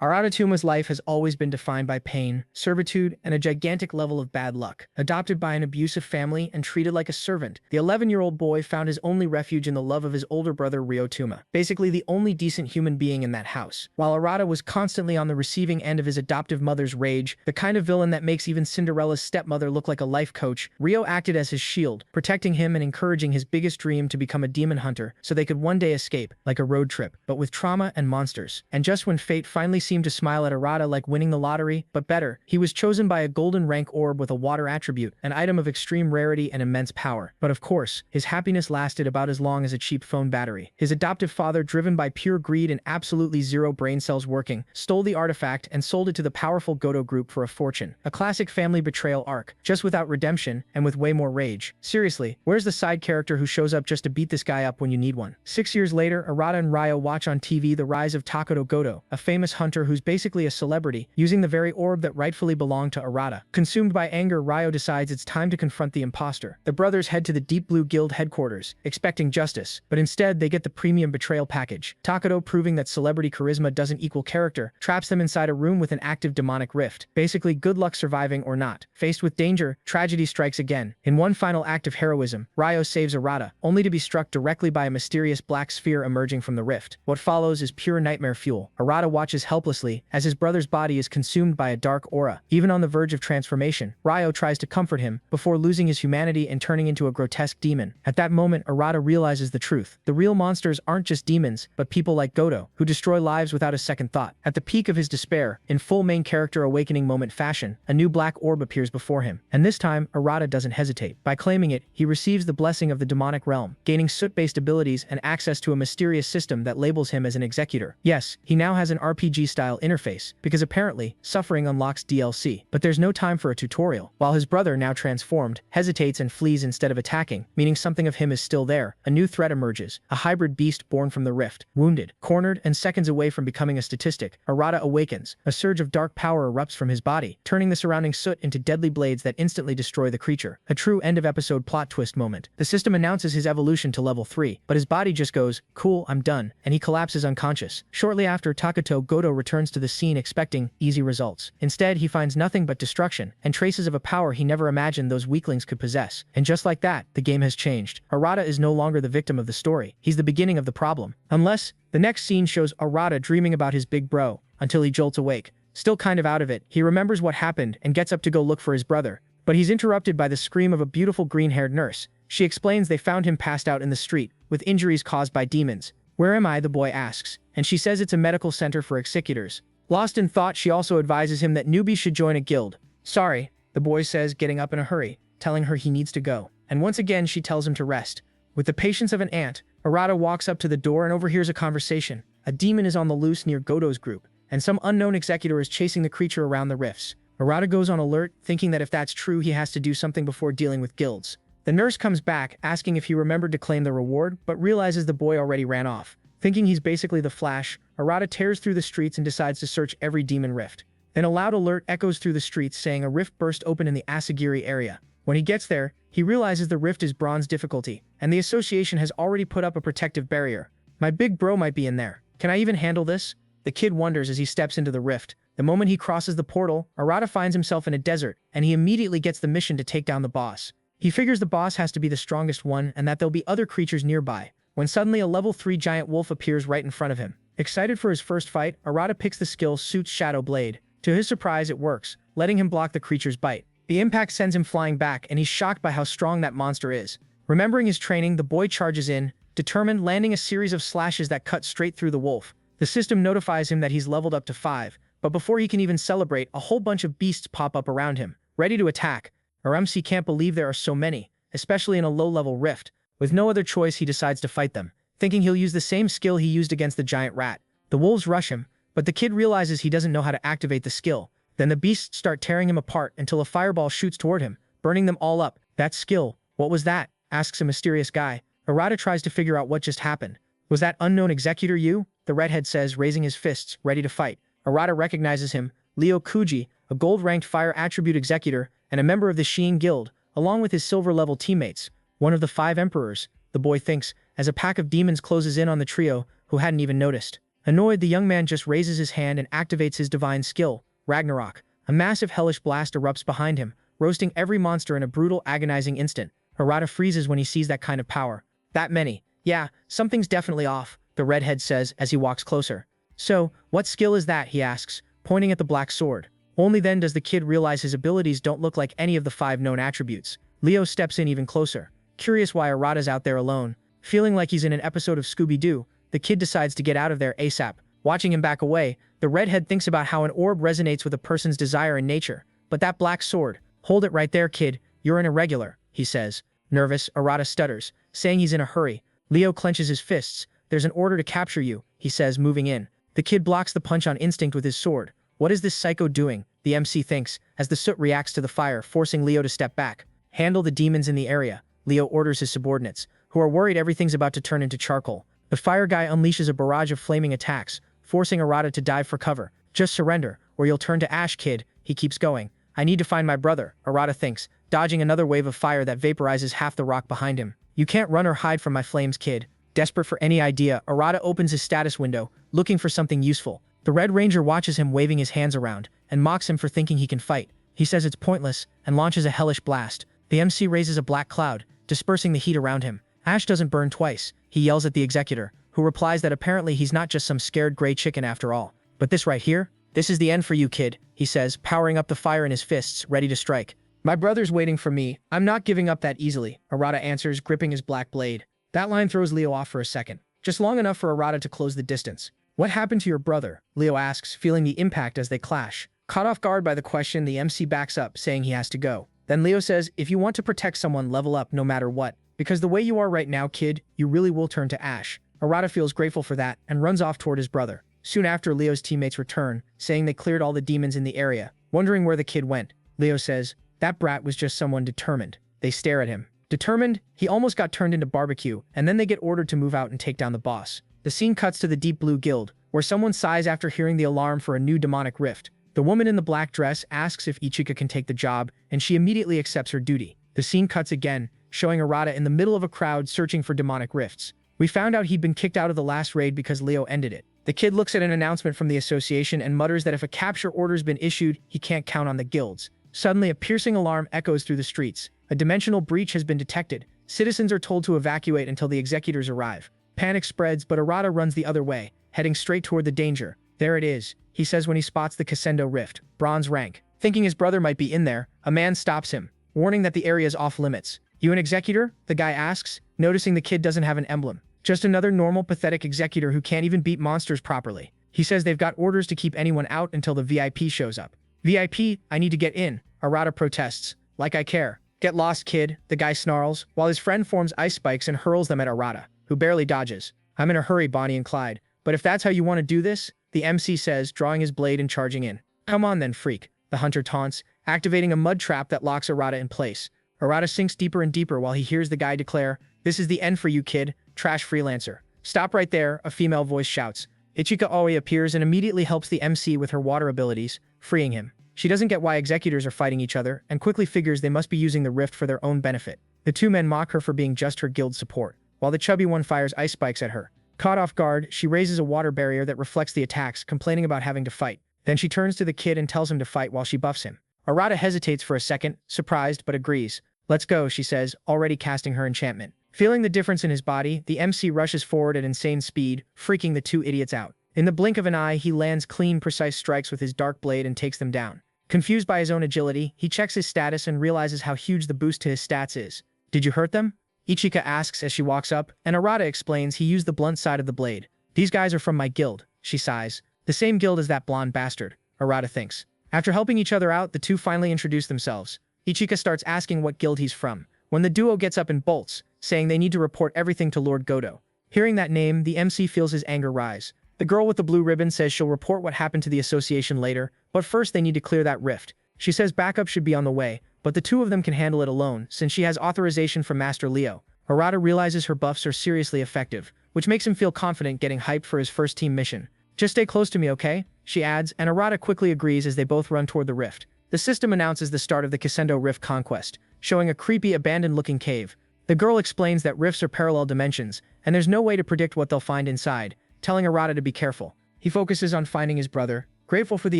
Aratatuma's life has always been defined by pain, servitude, and a gigantic level of bad luck. Adopted by an abusive family and treated like a servant, the 11-year-old boy found his only refuge in the love of his older brother Ryotuma, basically the only decent human being in that house. While Arata was constantly on the receiving end of his adoptive mother's rage, the kind of villain that makes even Cinderella's stepmother look like a life coach, Ryo acted as his shield, protecting him and encouraging his biggest dream to become a demon hunter so they could one day escape, like a road trip, but with trauma and monsters. And just when fate finally seemed to smile at Arata like winning the lottery, but better, he was chosen by a golden rank orb with a water attribute, an item of extreme rarity and immense power. But of course, his happiness lasted about as long as a cheap phone battery. His adoptive father, driven by pure greed and absolutely zero brain cells working, stole the artifact and sold it to the powerful Goto group for a fortune. A classic family betrayal arc, just without redemption and with way more rage. Seriously, where's the side character who shows up just to beat this guy up when you need one? 6 years later, Arata and Ryo watch on TV the rise of Takedo Goto, a famous hunter who's basically a celebrity, using the very orb that rightfully belonged to Arata. Consumed by anger, Ryo decides it's time to confront the imposter. The brothers head to the Deep Blue Guild headquarters, expecting justice, but instead they get the premium betrayal package. Takedo, proving that celebrity charisma doesn't equal character, traps them inside a room with an active demonic rift. Basically, good luck surviving or not. Faced with danger, tragedy strikes again. In one final act of heroism, Ryo saves Arata, only to be struck directly by a mysterious black sphere emerging from the rift. What follows is pure nightmare fuel. Arata watches helplessly as his brother's body is consumed by a dark aura. Even on the verge of transformation, Ryo tries to comfort him before losing his humanity and turning into a grotesque demon. At that moment, Arata realizes the truth. The real monsters aren't just demons, but people like Goto, who destroy lives without a second thought. At the peak of his despair, in full main character awakening moment fashion, a new black orb appears before him. And this time, Arata doesn't hesitate. By claiming it, he receives the blessing of the demonic realm, gaining soot-based abilities and access to a mysterious system that labels him as an executor. Yes, he now has an RPG-style interface, because apparently, suffering unlocks DLC. But there's no time for a tutorial. While his brother, now transformed, hesitates and flees instead of attacking, meaning something of him is still there, a new threat emerges, a hybrid beast born from the rift. Wounded, cornered, and seconds away from becoming a statistic, Arata awakens. A surge of dark power erupts from his body, turning the surrounding soot into deadly blades that instantly destroy the creature. A true end-of-episode plot twist moment. The system announces his evolution to level 3, but his body just goes, "Cool, I'm done," and he collapses unconscious. Shortly after, Takedo Goto returns to the scene expecting easy results. Instead, he finds nothing but destruction, and traces of a power he never imagined those weaklings could possess. And just like that, the game has changed. Arata is no longer the victim of the story. He's the beginning of the problem. Unless, the next scene shows Arata dreaming about his big bro, until he jolts awake. Still kind of out of it, he remembers what happened and gets up to go look for his brother. But he's interrupted by the scream of a beautiful green-haired nurse. She explains they found him passed out in the street, with injuries caused by demons. "Where am I?" the boy asks, and she says it's a medical center for executors. Lost in thought, she also advises him that newbies should join a guild. "Sorry," the boy says, getting up in a hurry, telling her he needs to go. And once again, she tells him to rest. With the patience of an ant, Arata walks up to the door and overhears a conversation. A demon is on the loose near Goto's group, and some unknown executor is chasing the creature around the rifts. Arata goes on alert, thinking that if that's true, he has to do something before dealing with guilds. The nurse comes back, asking if he remembered to claim the reward, but realizes the boy already ran off. Thinking he's basically the Flash, Arata tears through the streets and decides to search every demon rift. Then a loud alert echoes through the streets saying a rift burst open in the Asagiri area. When he gets there, he realizes the rift is bronze difficulty, and the association has already put up a protective barrier. "My big bro might be in there. Can I even handle this?" The kid wonders as he steps into the rift. The moment he crosses the portal, Arata finds himself in a desert, and he immediately gets the mission to take down the boss. He figures the boss has to be the strongest one and that there'll be other creatures nearby, when suddenly a level 3 giant wolf appears right in front of him. Excited for his first fight, Arata picks the skill Suit's Shadow Blade. To his surprise, it works, letting him block the creature's bite. The impact sends him flying back, and he's shocked by how strong that monster is. Remembering his training, the boy charges in, determined, landing a series of slashes that cut straight through the wolf. The system notifies him that he's leveled up to 5, but before he can even celebrate, a whole bunch of beasts pop up around him, ready to attack. Aramsi can't believe there are so many, especially in a low-level rift. With no other choice, he decides to fight them, thinking he'll use the same skill he used against the giant rat. The wolves rush him, but the kid realizes he doesn't know how to activate the skill. Then the beasts start tearing him apart until a fireball shoots toward him, burning them all up. "That skill, what was that?" asks a mysterious guy. Arata tries to figure out what just happened. "Was that unknown executor you?" the redhead says, raising his fists, ready to fight. Arata recognizes him, Leo Kuji, a gold-ranked fire attribute executor and a member of the Sheen Guild, along with his silver-level teammates. One of the 5 emperors, the boy thinks, as a pack of demons closes in on the trio, who hadn't even noticed. Annoyed, the young man just raises his hand and activates his divine skill, Ragnarok. A massive hellish blast erupts behind him, roasting every monster in a brutal, agonizing instant. Arata freezes when he sees that kind of power. That many. Yeah, something's definitely off, the redhead says as he walks closer. So, what skill is that, he asks, pointing at the black sword. Only then does the kid realize his abilities don't look like any of the 5 known attributes. Leo steps in even closer. Curious why Arata's out there alone. Feeling like he's in an episode of Scooby-Doo, the kid decides to get out of there ASAP. Watching him back away, the redhead thinks about how an orb resonates with a person's desire in nature. But that black sword, hold it right there, kid, you're an irregular, he says. Nervous, Arata stutters, saying he's in a hurry. Leo clenches his fists. There's an order to capture you, he says, moving in. The kid blocks the punch on instinct with his sword. What is this psycho doing? The MC thinks, as the soot reacts to the fire, forcing Leo to step back. Handle the demons in the area, Leo orders his subordinates, who are worried everything's about to turn into charcoal. The fire guy unleashes a barrage of flaming attacks, forcing Arata to dive for cover. Just surrender, or you'll turn to ash, kid, he keeps going. I need to find my brother, Arata thinks, dodging another wave of fire that vaporizes half the rock behind him. You can't run or hide from my flames, kid. Desperate for any idea, Arata opens his status window, looking for something useful. The Red Ranger watches him waving his hands around, and mocks him for thinking he can fight. He says it's pointless, and launches a hellish blast. The MC raises a black cloud, dispersing the heat around him. Ash doesn't burn twice, he yells at the executor, who replies that apparently he's not just some scared gray chicken after all. But this right here? This is the end for you, kid, he says, powering up the fire in his fists, ready to strike. My brother's waiting for me. I'm not giving up that easily, Arata answers, gripping his black blade. That line throws Leo off for a second, just long enough for Arata to close the distance. What happened to your brother? Leo asks, feeling the impact as they clash. Caught off guard by the question, the MC backs up, saying he has to go. Then Leo says, if you want to protect someone, level up no matter what. Because the way you are right now, kid, you really will turn to ash. Arata feels grateful for that, and runs off toward his brother. Soon after, Leo's teammates return, saying they cleared all the demons in the area. Wondering where the kid went, Leo says, that brat was just someone determined. They stare at him. Determined? He almost got turned into barbecue, and then they get ordered to move out and take down the boss. The scene cuts to the Deep Blue Guild, where someone sighs after hearing the alarm for a new demonic rift. The woman in the black dress asks if Ichika can take the job, and she immediately accepts her duty. The scene cuts again, showing Arata in the middle of a crowd searching for demonic rifts. We found out he'd been kicked out of the last raid because Leo ended it. The kid looks at an announcement from the association and mutters that if a capture order's been issued, he can't count on the guilds. Suddenly, a piercing alarm echoes through the streets. A dimensional breach has been detected. Citizens are told to evacuate until the executors arrive. Panic spreads, but Arata runs the other way, heading straight toward the danger. There it is, he says when he spots the Cassendo Rift, bronze rank. Thinking his brother might be in there, a man stops him, warning that the area is off limits. You an executor? The guy asks, noticing the kid doesn't have an emblem. Just another normal, pathetic executor who can't even beat monsters properly. He says they've got orders to keep anyone out until the VIP shows up. VIP? I need to get in, Arata protests. Like I care. Get lost, kid, the guy snarls, while his friend forms ice spikes and hurls them at Arata, who barely dodges. I'm in a hurry, Bonnie and Clyde. But if that's how you want to do this, the MC says, drawing his blade and charging in. Come on then, freak, the hunter taunts, activating a mud trap that locks Arata in place. Arata sinks deeper and deeper while he hears the guy declare, this is the end for you, kid, trash freelancer. Stop right there, a female voice shouts. Ichika Aoi appears and immediately helps the MC with her water abilities, freeing him. She doesn't get why executors are fighting each other, and quickly figures they must be using the rift for their own benefit. The two men mock her for being just her guild support, while the chubby one fires ice spikes at her. Caught off guard, she raises a water barrier that reflects the attacks, complaining about having to fight. Then she turns to the kid and tells him to fight while she buffs him. Arata hesitates for a second, surprised, but agrees. Let's go, she says, already casting her enchantment. Feeling the difference in his body, the MC rushes forward at insane speed, freaking the two idiots out. In the blink of an eye, he lands clean, precise strikes with his dark blade and takes them down. Confused by his own agility, he checks his status and realizes how huge the boost to his stats is. Did you hurt them? Ichika asks as she walks up, and Arata explains he used the blunt side of the blade. These guys are from my guild, she sighs. The same guild as that blonde bastard, Arata thinks. After helping each other out, the two finally introduce themselves. Ichika starts asking what guild he's from, when the duo gets up and bolts, saying they need to report everything to Lord Godo. Hearing that name, the MC feels his anger rise. The girl with the blue ribbon says she'll report what happened to the association later, but first they need to clear that rift. She says backup should be on the way, but the two of them can handle it alone, since she has authorization from Master Leo. Arata realizes her buffs are seriously effective, which makes him feel confident getting hyped for his first team mission. Just stay close to me, okay? She adds, and Arata quickly agrees as they both run toward the rift. The system announces the start of the Cassendo Rift conquest, showing a creepy, abandoned-looking cave. The girl explains that rifts are parallel dimensions, and there's no way to predict what they'll find inside, telling Arata to be careful. He focuses on finding his brother, grateful for the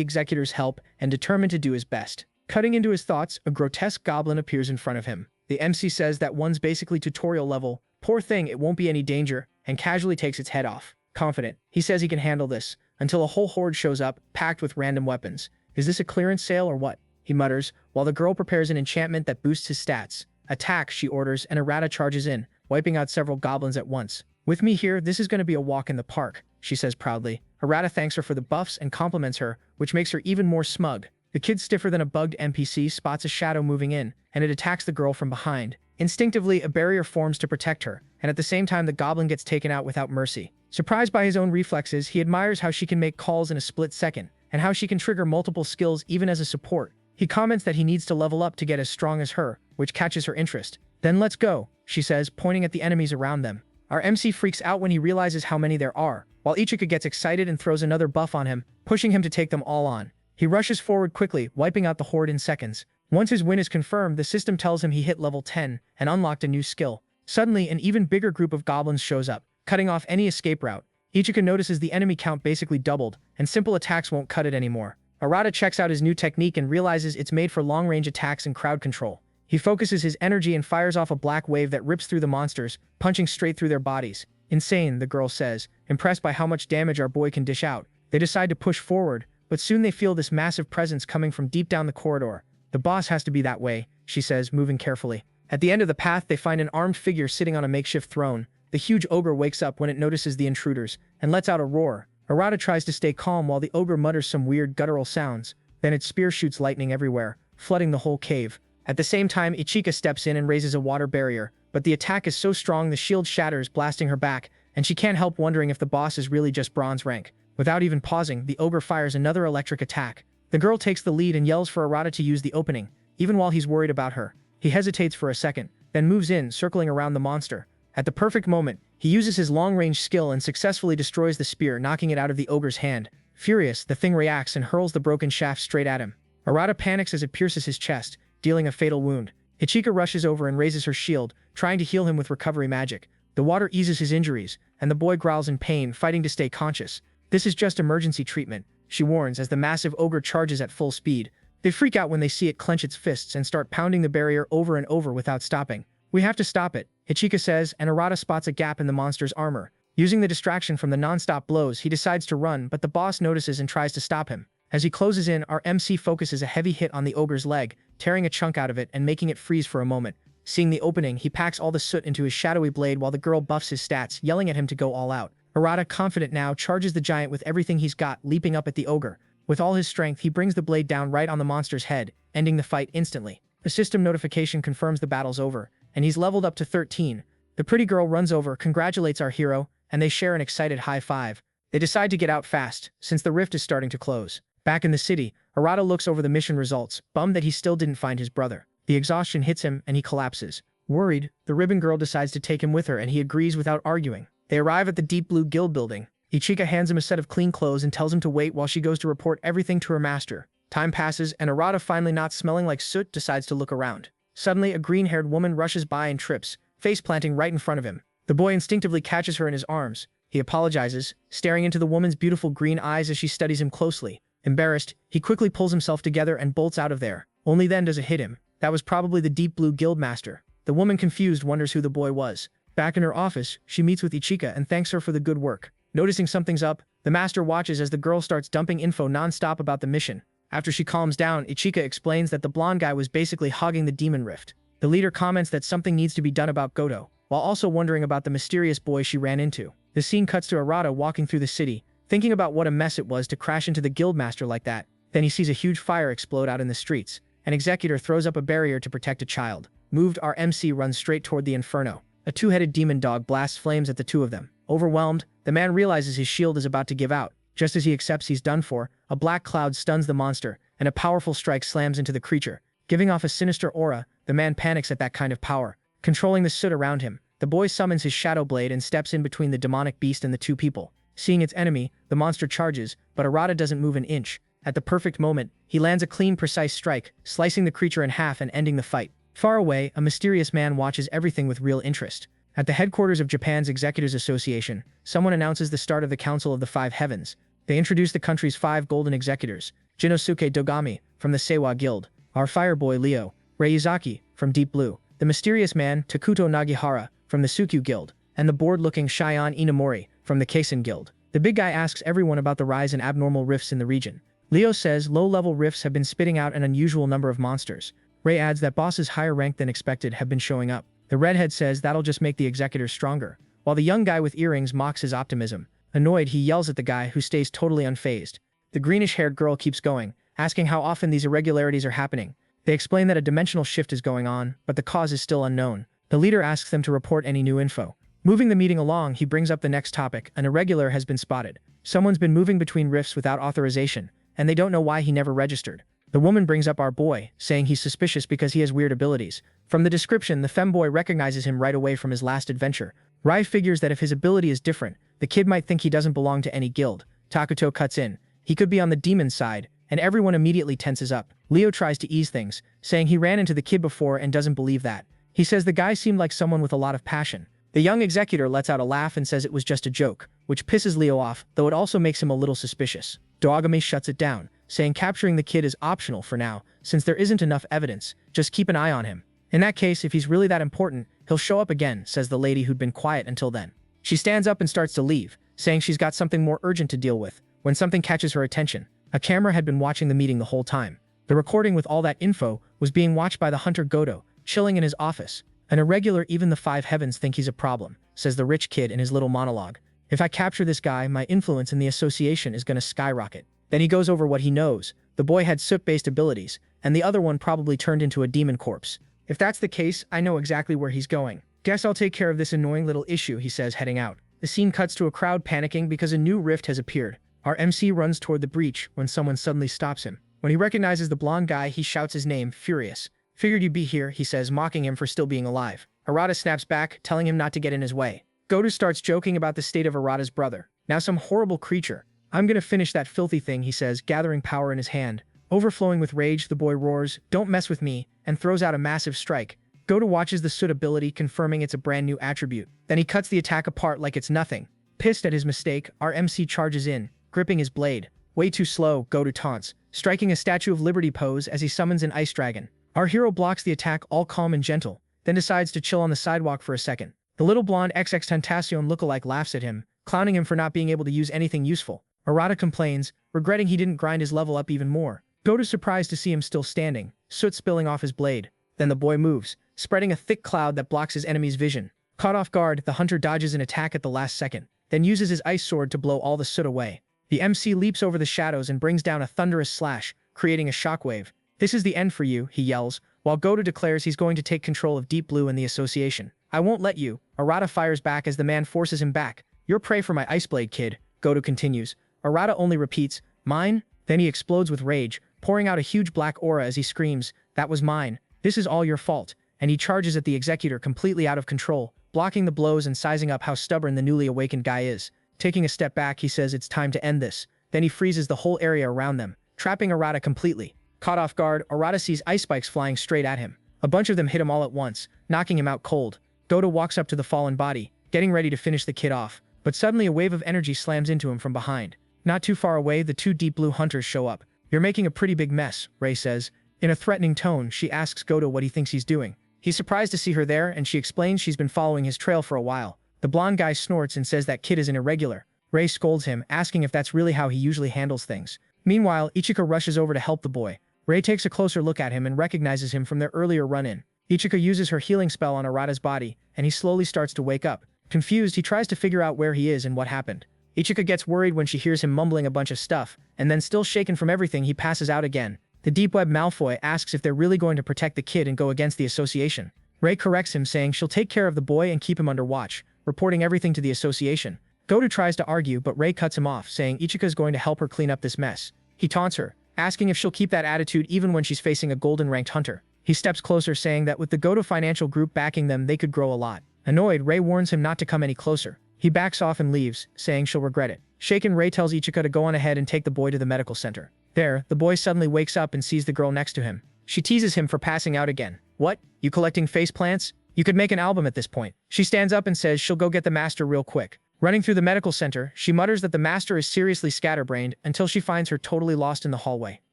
executor's help and determined to do his best. Cutting into his thoughts, a grotesque goblin appears in front of him. The MC says that one's basically tutorial level, poor thing, it won't be any danger, and casually takes its head off. Confident, he says he can handle this, until a whole horde shows up, packed with random weapons. Is this a clearance sale or what? He mutters, while the girl prepares an enchantment that boosts his stats. Attack, she orders, and Arata charges in, wiping out several goblins at once. With me here, this is going to be a walk in the park, she says proudly. Arata thanks her for the buffs and compliments her, which makes her even more smug. The kid stiffer than a bugged NPC spots a shadow moving in, and it attacks the girl from behind. Instinctively, a barrier forms to protect her, and at the same time the goblin gets taken out without mercy. Surprised by his own reflexes, he admires how she can make calls in a split second, and how she can trigger multiple skills even as a support. He comments that he needs to level up to get as strong as her, which catches her interest. Then let's go, she says, pointing at the enemies around them. Our MC freaks out when he realizes how many there are, while Ichika gets excited and throws another buff on him, pushing him to take them all on. He rushes forward quickly, wiping out the horde in seconds. Once his win is confirmed, the system tells him he hit level 10 and unlocked a new skill. Suddenly, an even bigger group of goblins shows up, cutting off any escape route. Ichika notices the enemy count basically doubled, and simple attacks won't cut it anymore. Arata checks out his new technique and realizes it's made for long-range attacks and crowd control. He focuses his energy and fires off a black wave that rips through the monsters, punching straight through their bodies. Insane, the girl says, impressed by how much damage our boy can dish out. They decide to push forward, but soon they feel this massive presence coming from deep down the corridor. The boss has to be that way, she says, moving carefully. At the end of the path, they find an armed figure sitting on a makeshift throne. The huge ogre wakes up when it notices the intruders, and lets out a roar. Arata tries to stay calm while the ogre mutters some weird guttural sounds. Then its spear shoots lightning everywhere, flooding the whole cave. At the same time, Ichika steps in and raises a water barrier, but the attack is so strong the shield shatters, blasting her back, and she can't help wondering if the boss is really just bronze rank. Without even pausing, the ogre fires another electric attack. The girl takes the lead and yells for Arata to use the opening, even while he's worried about her. He hesitates for a second, then moves in, circling around the monster. At the perfect moment, he uses his long-range skill and successfully destroys the spear, knocking it out of the ogre's hand. Furious, the thing reacts and hurls the broken shaft straight at him. Arata panics as it pierces his chest, dealing a fatal wound. Ichika rushes over and raises her shield, trying to heal him with recovery magic. The water eases his injuries, and the boy growls in pain, fighting to stay conscious. This is just emergency treatment, she warns as the massive ogre charges at full speed. They freak out when they see it clench its fists and start pounding the barrier over and over without stopping. We have to stop it, Ichika says, and Arata spots a gap in the monster's armor. Using the distraction from the non-stop blows, he decides to run, but the boss notices and tries to stop him. As he closes in, our MC focuses a heavy hit on the ogre's leg, tearing a chunk out of it and making it freeze for a moment. Seeing the opening, he packs all the soot into his shadowy blade while the girl buffs his stats, yelling at him to go all out. Arata, confident now, charges the giant with everything he's got, leaping up at the ogre. With all his strength, he brings the blade down right on the monster's head, ending the fight instantly. A system notification confirms the battle's over, and he's leveled up to 13. The pretty girl runs over, congratulates our hero, and they share an excited high five. They decide to get out fast, since the rift is starting to close. Back in the city, Arata looks over the mission results, bummed that he still didn't find his brother. The exhaustion hits him, and he collapses. Worried, the ribbon girl decides to take him with her, and he agrees without arguing. They arrive at the Deep Blue Guild building. Ichika hands him a set of clean clothes and tells him to wait while she goes to report everything to her master. Time passes, and Arata, finally not smelling like soot, decides to look around. Suddenly, a green-haired woman rushes by and trips, face planting right in front of him. The boy instinctively catches her in his arms. He apologizes, staring into the woman's beautiful green eyes as she studies him closely. Embarrassed, he quickly pulls himself together and bolts out of there. Only then does it hit him. That was probably the Deep Blue Guild master. The woman, confused, wonders who the boy was. Back in her office, she meets with Ichika and thanks her for the good work. Noticing something's up, the master watches as the girl starts dumping info non-stop about the mission. After she calms down, Ichika explains that the blonde guy was basically hogging the demon rift. The leader comments that something needs to be done about Goto, while also wondering about the mysterious boy she ran into. The scene cuts to Arata walking through the city, thinking about what a mess it was to crash into the guildmaster like that. Then he sees a huge fire explode out in the streets. An executor throws up a barrier to protect a child. Moved, our MC runs straight toward the inferno. A two-headed demon dog blasts flames at the two of them. Overwhelmed, the man realizes his shield is about to give out. Just as he accepts he's done for, a black cloud stuns the monster, and a powerful strike slams into the creature. Giving off a sinister aura, the man panics at that kind of power. Controlling the soot around him, the boy summons his shadow blade and steps in between the demonic beast and the two people. Seeing its enemy, the monster charges, but Arata doesn't move an inch. At the perfect moment, he lands a clean, precise strike, slicing the creature in half and ending the fight. Far away, a mysterious man watches everything with real interest. At the headquarters of Japan's Executors Association, someone announces the start of the Council of the Five Heavens. They introduce the country's 5 golden executors: Jinosuke Dogami from the Seiwa Guild, our fireboy Leo, Reizaki from Deep Blue, the mysterious man Takuto Nagihara from the Sukyu Guild, and the bored-looking Shion Inamori from the Keisen Guild. The big guy asks everyone about the rise in abnormal rifts in the region. Leo says low-level rifts have been spitting out an unusual number of monsters. Ray adds that bosses higher ranked than expected have been showing up. The redhead says that'll just make the executors stronger, while the young guy with earrings mocks his optimism. Annoyed, he yells at the guy, who stays totally unfazed. The greenish-haired girl keeps going, asking how often these irregularities are happening. They explain that a dimensional shift is going on, but the cause is still unknown. The leader asks them to report any new info. Moving the meeting along, he brings up the next topic. An irregular has been spotted. Someone's been moving between rifts without authorization, and they don't know why he never registered. The woman brings up our boy, saying he's suspicious because he has weird abilities. From the description, the femboy recognizes him right away from his last adventure. Rai figures that if his ability is different, the kid might think he doesn't belong to any guild. Takuto cuts in. He could be on the demon side, and everyone immediately tenses up. Leo tries to ease things, saying he ran into the kid before and doesn't believe that. He says the guy seemed like someone with a lot of passion. The young executor lets out a laugh and says it was just a joke, which pisses Leo off, though it also makes him a little suspicious. Dogami shuts it down, saying capturing the kid is optional for now, since there isn't enough evidence. Just keep an eye on him. In that case, if he's really that important, he'll show up again, says the lady who'd been quiet until then. She stands up and starts to leave, saying she's got something more urgent to deal with, when something catches her attention. A camera had been watching the meeting the whole time. The recording with all that info was being watched by the hunter Godo, chilling in his office. An irregular, even the 5 heavens think he's a problem, says the rich kid in his little monologue. If I capture this guy, my influence in the association is gonna skyrocket. Then he goes over what he knows. The boy had soot-based abilities, and the other one probably turned into a demon corpse. If that's the case, I know exactly where he's going. Guess I'll take care of this annoying little issue, he says, heading out. The scene cuts to a crowd panicking because a new rift has appeared. Our MC runs toward the breach when someone suddenly stops him. When he recognizes the blonde guy, he shouts his name, furious. Figured you'd be here, he says, mocking him for still being alive. Arata snaps back, telling him not to get in his way. Goto starts joking about the state of Arata's brother. Now some horrible creature. I'm gonna finish that filthy thing, he says, gathering power in his hand. Overflowing with rage, the boy roars, don't mess with me, and throws out a massive strike. Goto watches the soot ability, confirming it's a brand new attribute. Then he cuts the attack apart like it's nothing. Pissed at his mistake, our MC charges in, gripping his blade. Way too slow, Goto taunts, striking a Statue of Liberty pose as he summons an ice dragon. Our hero blocks the attack all calm and gentle, then decides to chill on the sidewalk for a second. The little blonde XXXTentacion lookalike laughs at him, clowning him for not being able to use anything useful. Arata complains, regretting he didn't grind his level up even more. Goto's surprised to see him still standing, soot spilling off his blade. Then the boy moves, spreading a thick cloud that blocks his enemy's vision. Caught off guard, the hunter dodges an attack at the last second, then uses his ice sword to blow all the soot away. The MC leaps over the shadows and brings down a thunderous slash, creating a shockwave. This is the end for you, he yells, while Goto declares he's going to take control of Deep Blue and the association. I won't let you. Arata fires back as the man forces him back. You're prey for my ice blade, kid, Goto continues. Arata only repeats, mine? Then he explodes with rage, pouring out a huge black aura as he screams, that was mine. This is all your fault. And he charges at the executor completely out of control, blocking the blows and sizing up how stubborn the newly awakened guy is. Taking a step back, he says it's time to end this. Then he freezes the whole area around them, trapping Arata completely. Caught off guard, Arata sees ice spikes flying straight at him. A bunch of them hit him all at once, knocking him out cold. Goto walks up to the fallen body, getting ready to finish the kid off, but suddenly a wave of energy slams into him from behind. Not too far away, the 2 Deep Blue hunters show up. You're making a pretty big mess, Ray says. In a threatening tone, she asks Goto what he thinks he's doing. He's surprised to see her there, and she explains she's been following his trail for a while. The blonde guy snorts and says that kid is an irregular. Ray scolds him, asking if that's really how he usually handles things. Meanwhile, Ichika rushes over to help the boy. Ray takes a closer look at him and recognizes him from their earlier run-in. Ichika uses her healing spell on Arata's body, and he slowly starts to wake up. Confused, he tries to figure out where he is and what happened. Ichika gets worried when she hears him mumbling a bunch of stuff, and then still shaken from everything, he passes out again. The Deep Web Malfoy asks if they're really going to protect the kid and go against the association. Ray corrects him, saying she'll take care of the boy and keep him under watch, reporting everything to the association. Goto tries to argue, but Ray cuts him off, saying Ichika's going to help her clean up this mess. He taunts her, asking if she'll keep that attitude even when she's facing a golden-ranked hunter. He steps closer, saying that with the Goto financial group backing them, they could grow a lot. Annoyed, Ray warns him not to come any closer. He backs off and leaves, saying she'll regret it. Shaken, Ray tells Ichika to go on ahead and take the boy to the medical center. There, the boy suddenly wakes up and sees the girl next to him. She teases him for passing out again. What? You collecting face plants? You could make an album at this point. She stands up and says she'll go get the master real quick. Running through the medical center, she mutters that the master is seriously scatterbrained until she finds her totally lost in the hallway.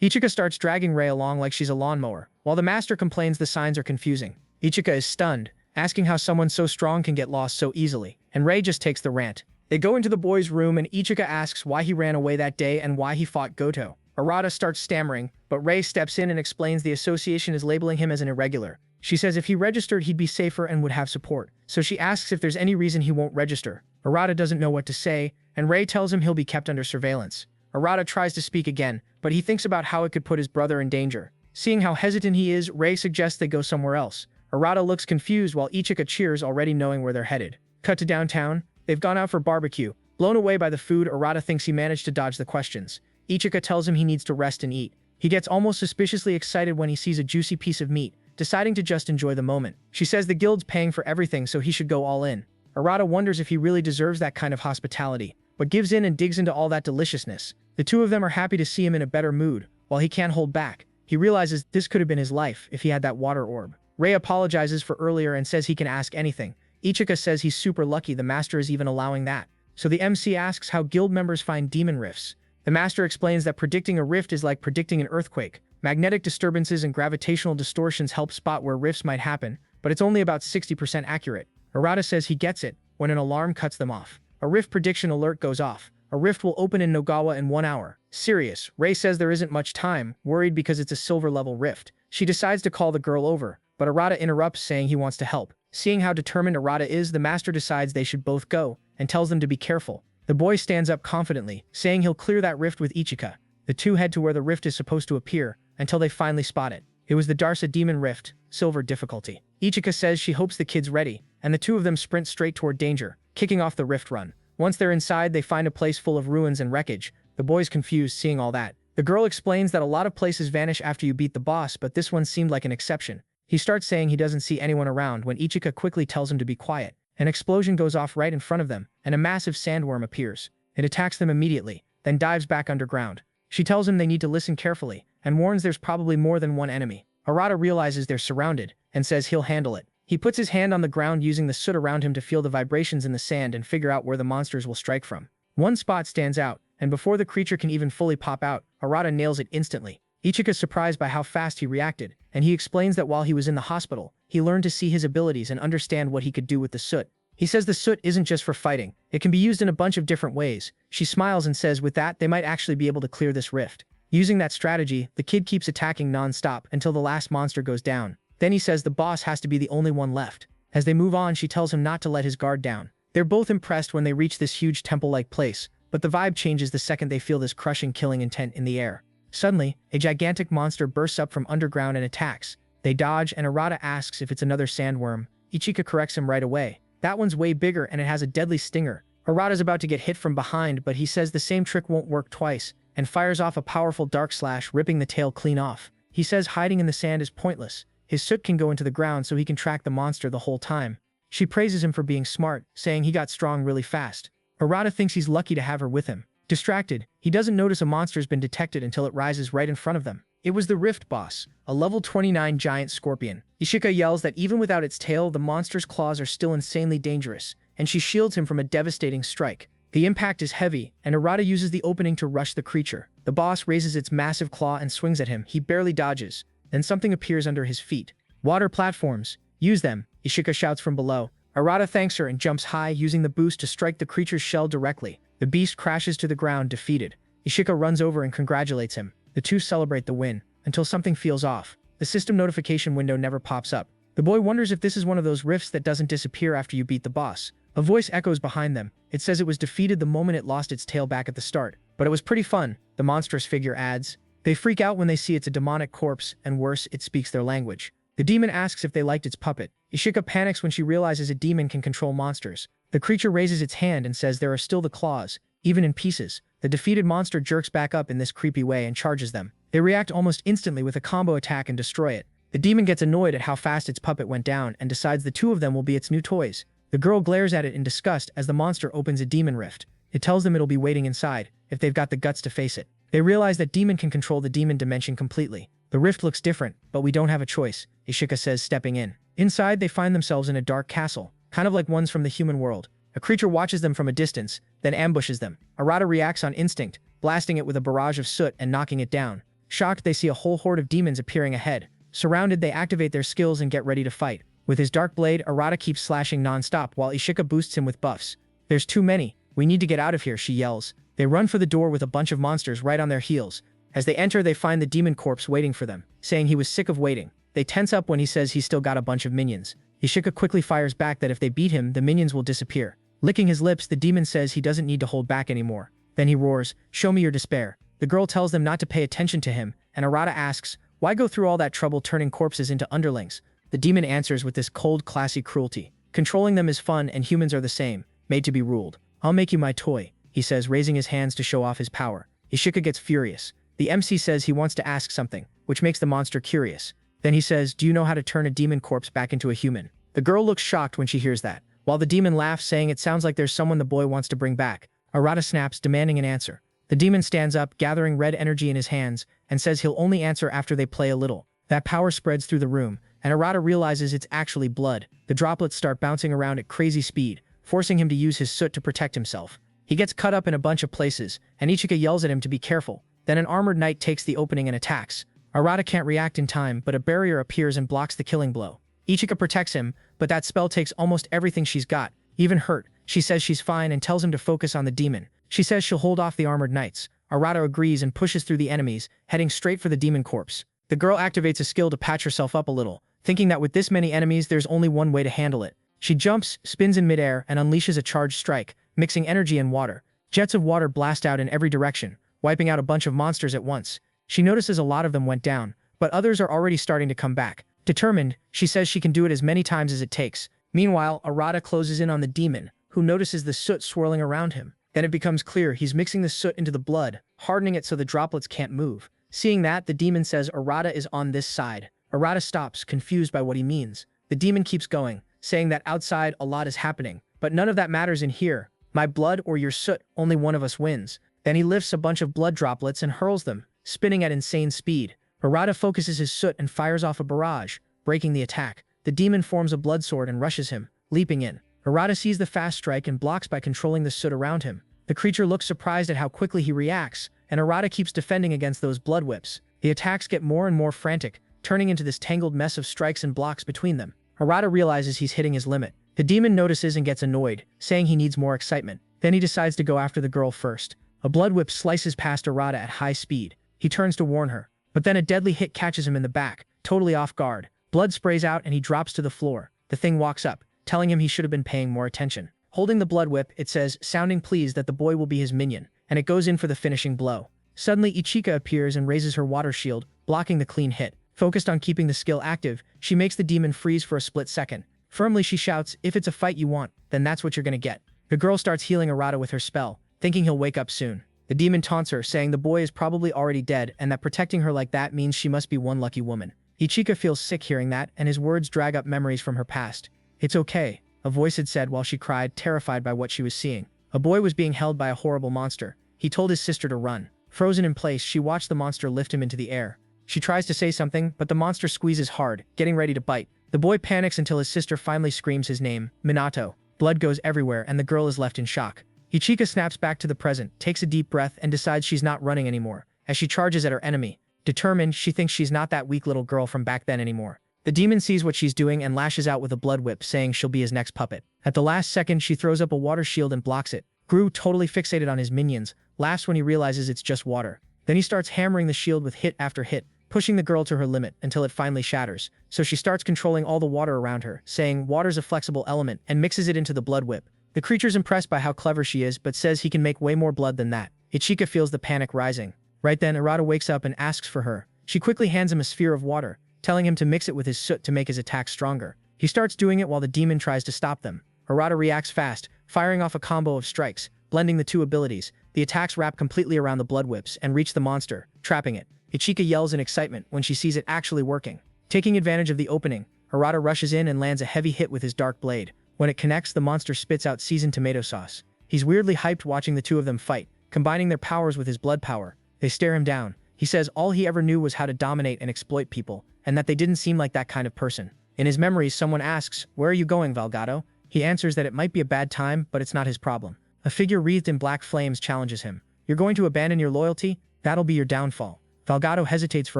Ichika starts dragging Rei along like she's a lawnmower, while the master complains the signs are confusing. Ichika is stunned, asking how someone so strong can get lost so easily, and Rei just takes the rant. They go into the boy's room and Ichika asks why he ran away that day and why he fought Goto. Arata starts stammering, but Rei steps in and explains the association is labeling him as an irregular. She says if he registered he'd be safer and would have support, so she asks if there's any reason he won't register. Arata doesn't know what to say, and Rei tells him he'll be kept under surveillance. Arata tries to speak again, but he thinks about how it could put his brother in danger. Seeing how hesitant he is, Rei suggests they go somewhere else. Arata looks confused while Ichika cheers, already knowing where they're headed. Cut to downtown. They've gone out for barbecue. Blown away by the food, Arata thinks he managed to dodge the questions. Ichika tells him he needs to rest and eat. He gets almost suspiciously excited when he sees a juicy piece of meat, deciding to just enjoy the moment. She says the guild's paying for everything, so he should go all in. Arata wonders if he really deserves that kind of hospitality, but gives in and digs into all that deliciousness. The two of them are happy to see him in a better mood. While he can't hold back, he realizes this could have been his life if he had that water orb. Rei apologizes for earlier and says he can ask anything. Ichika says he's super lucky the master is even allowing that. So the MC asks how guild members find demon rifts. The master explains that predicting a rift is like predicting an earthquake. Magnetic disturbances and gravitational distortions help spot where rifts might happen, but it's only about 60% accurate. Arata says he gets it when an alarm cuts them off. A rift prediction alert goes off. A rift will open in Nogawa in 1 hour. Serious, Rei says there isn't much time, worried because it's a silver-level rift. She decides to call the girl over, but Arata interrupts saying he wants to help. Seeing how determined Arata is, the master decides they should both go, and tells them to be careful. The boy stands up confidently, saying he'll clear that rift with Ichika. The two head to where the rift is supposed to appear, until they finally spot it. It was the Darsa Demon Rift, silver difficulty. Ichika says she hopes the kid's ready, and the two of them sprint straight toward danger, kicking off the rift run. Once they're inside, they find a place full of ruins and wreckage. The boy's confused seeing all that. The girl explains that a lot of places vanish after you beat the boss, but this one seemed like an exception. He starts saying he doesn't see anyone around when Ichika quickly tells him to be quiet. An explosion goes off right in front of them, and a massive sandworm appears. It attacks them immediately, then dives back underground. She tells him they need to listen carefully, and warns there's probably more than one enemy. Arata realizes they're surrounded, and says he'll handle it. He puts his hand on the ground using the soot around him to feel the vibrations in the sand and figure out where the monsters will strike from. One spot stands out, and before the creature can even fully pop out, Arata nails it instantly. Ichika's surprised by how fast he reacted, and he explains that while he was in the hospital, he learned to see his abilities and understand what he could do with the soot. He says the soot isn't just for fighting, it can be used in a bunch of different ways. She smiles and says with that, they might actually be able to clear this rift. Using that strategy, the kid keeps attacking non-stop until the last monster goes down. Then he says the boss has to be the only one left. As they move on, she tells him not to let his guard down. They're both impressed when they reach this huge temple-like place, but the vibe changes the second they feel this crushing killing intent in the air. Suddenly, a gigantic monster bursts up from underground and attacks. They dodge, and Arata asks if it's another sandworm. Ichika corrects him right away. That one's way bigger and it has a deadly stinger. Arata's about to get hit from behind, but he says the same trick won't work twice, and fires off a powerful dark slash, ripping the tail clean off. He says hiding in the sand is pointless. His soot can go into the ground so he can track the monster the whole time. She praises him for being smart, saying he got strong really fast. Arata thinks he's lucky to have her with him. Distracted, he doesn't notice a monster's been detected until it rises right in front of them. It was the Rift Boss, a level 29 giant scorpion. Ichika yells that even without its tail, the monster's claws are still insanely dangerous, and she shields him from a devastating strike. The impact is heavy, and Arata uses the opening to rush the creature. The boss raises its massive claw and swings at him. He barely dodges. Then something appears under his feet. Water platforms. Use them, Ichika shouts from below. Arata thanks her and jumps high, using the boost to strike the creature's shell directly. The beast crashes to the ground, defeated. Ichika runs over and congratulates him. The two celebrate the win, until something feels off. The system notification window never pops up. The boy wonders if this is one of those rifts that doesn't disappear after you beat the boss. A voice echoes behind them. It says it was defeated the moment it lost its tail back at the start. But it was pretty fun, the monstrous figure adds. They freak out when they see it's a demonic corpse, and worse, it speaks their language. The demon asks if they liked its puppet. Ichika panics when she realizes a demon can control monsters. The creature raises its hand and says there are still the claws, even in pieces. The defeated monster jerks back up in this creepy way and charges them. They react almost instantly with a combo attack and destroy it. The demon gets annoyed at how fast its puppet went down and decides the two of them will be its new toys. The girl glares at it in disgust as the monster opens a demon rift. It tells them it'll be waiting inside, if they've got the guts to face it. They realize that demon can control the demon dimension completely. The rift looks different, but we don't have a choice, Ichika says, stepping in. Inside, they find themselves in a dark castle, kind of like ones from the human world. A creature watches them from a distance, then ambushes them. Arata reacts on instinct, blasting it with a barrage of soot and knocking it down. Shocked, they see a whole horde of demons appearing ahead. Surrounded, they activate their skills and get ready to fight. With his dark blade, Arata keeps slashing non-stop while Ishika boosts him with buffs. "There's too many. We need to get out of here," she yells. They run for the door with a bunch of monsters right on their heels. As they enter, they find the demon corpse waiting for them, saying he was sick of waiting. They tense up when he says he's still got a bunch of minions. Ishika quickly fires back that if they beat him, the minions will disappear. Licking his lips, the demon says he doesn't need to hold back anymore. Then he roars, "Show me your despair." The girl tells them not to pay attention to him, and Arata asks, "Why go through all that trouble turning corpses into underlings?" The demon answers with this cold, classy cruelty. "Controlling them is fun, and humans are the same, made to be ruled. I'll make you my toy," he says, raising his hands to show off his power. Ishika gets furious. The MC says he wants to ask something, which makes the monster curious. Then he says, "Do you know how to turn a demon corpse back into a human?" The girl looks shocked when she hears that, while the demon laughs, saying it sounds like there's someone the boy wants to bring back. Arata snaps, demanding an answer. The demon stands up, gathering red energy in his hands, and says he'll only answer after they play a little. That power spreads through the room, and Arata realizes it's actually blood. The droplets start bouncing around at crazy speed, forcing him to use his soot to protect himself. He gets cut up in a bunch of places, and Ichika yells at him to be careful. Then an armored knight takes the opening and attacks. Arata can't react in time, but a barrier appears and blocks the killing blow. Ichika protects him, but that spell takes almost everything she's got, even hurt. She says she's fine and tells him to focus on the demon. She says she'll hold off the armored knights. Arata agrees and pushes through the enemies, heading straight for the demon corpse. The girl activates a skill to patch herself up a little, thinking that with this many enemies there's only one way to handle it. She jumps, spins in midair, and unleashes a charged strike, mixing energy and water. Jets of water blast out in every direction, wiping out a bunch of monsters at once. She notices a lot of them went down, but others are already starting to come back. Determined, she says she can do it as many times as it takes. Meanwhile, Arata closes in on the demon, who notices the soot swirling around him. Then it becomes clear he's mixing the soot into the blood, hardening it so the droplets can't move. Seeing that, the demon says Arata is on this side. Arata stops, confused by what he means. The demon keeps going, saying that outside a lot is happening, but none of that matters in here. My blood or your soot, only one of us wins. Then he lifts a bunch of blood droplets and hurls them, spinning at insane speed. Arata focuses his soot and fires off a barrage, breaking the attack. The demon forms a blood sword and rushes him, leaping in. Arata sees the fast strike and blocks by controlling the soot around him. The creature looks surprised at how quickly he reacts, and Arata keeps defending against those blood whips. The attacks get more and more frantic, turning into this tangled mess of strikes and blocks between them. Arata realizes he's hitting his limit. The demon notices and gets annoyed, saying he needs more excitement. Then he decides to go after the girl first. A blood whip slices past Arata at high speed. He turns to warn her, but then a deadly hit catches him in the back, totally off guard. Blood sprays out and he drops to the floor. The thing walks up, telling him he should have been paying more attention. Holding the blood whip, it says, sounding pleased that the boy will be his minion, and it goes in for the finishing blow. Suddenly, Ichika appears and raises her water shield, blocking the clean hit. Focused on keeping the skill active, she makes the demon freeze for a split second. Firmly, she shouts, "If it's a fight you want, then that's what you're gonna get." The girl starts healing Arata with her spell, thinking he'll wake up soon. The demon taunts her, saying the boy is probably already dead and that protecting her like that means she must be one lucky woman. Ichika feels sick hearing that, and his words drag up memories from her past. "It's okay," a voice had said while she cried, terrified by what she was seeing. A boy was being held by a horrible monster. He told his sister to run. Frozen in place, she watched the monster lift him into the air. She tries to say something, but the monster squeezes hard, getting ready to bite. The boy panics until his sister finally screams his name, Minato. Blood goes everywhere and the girl is left in shock. Ichika snaps back to the present, takes a deep breath, and decides she's not running anymore, as she charges at her enemy. Determined, she thinks she's not that weak little girl from back then anymore. The demon sees what she's doing and lashes out with a blood whip, saying she'll be his next puppet. At the last second, she throws up a water shield and blocks it. Gru, totally fixated on his minions, laughs when he realizes it's just water. Then he starts hammering the shield with hit after hit, pushing the girl to her limit until it finally shatters. So she starts controlling all the water around her, saying water's a flexible element, and mixes it into the blood whip. The creature's impressed by how clever she is, but says he can make way more blood than that. Ichika feels the panic rising. Right then, Arata wakes up and asks for her. She quickly hands him a sphere of water, telling him to mix it with his soot to make his attack stronger. He starts doing it while the demon tries to stop them. Arata reacts fast, firing off a combo of strikes, blending the two abilities. The attacks wrap completely around the blood whips and reach the monster, trapping it. Ichika yells in excitement when she sees it actually working. Taking advantage of the opening, Arata rushes in and lands a heavy hit with his dark blade. When it connects, the monster spits out seasoned tomato sauce. He's weirdly hyped watching the two of them fight, combining their powers with his blood power. They stare him down. He says all he ever knew was how to dominate and exploit people, and that they didn't seem like that kind of person. In his memories, someone asks, "Where are you going, Valgado?" He answers that it might be a bad time, but it's not his problem. A figure wreathed in black flames challenges him. You're going to abandon your loyalty? That'll be your downfall. Valgado hesitates for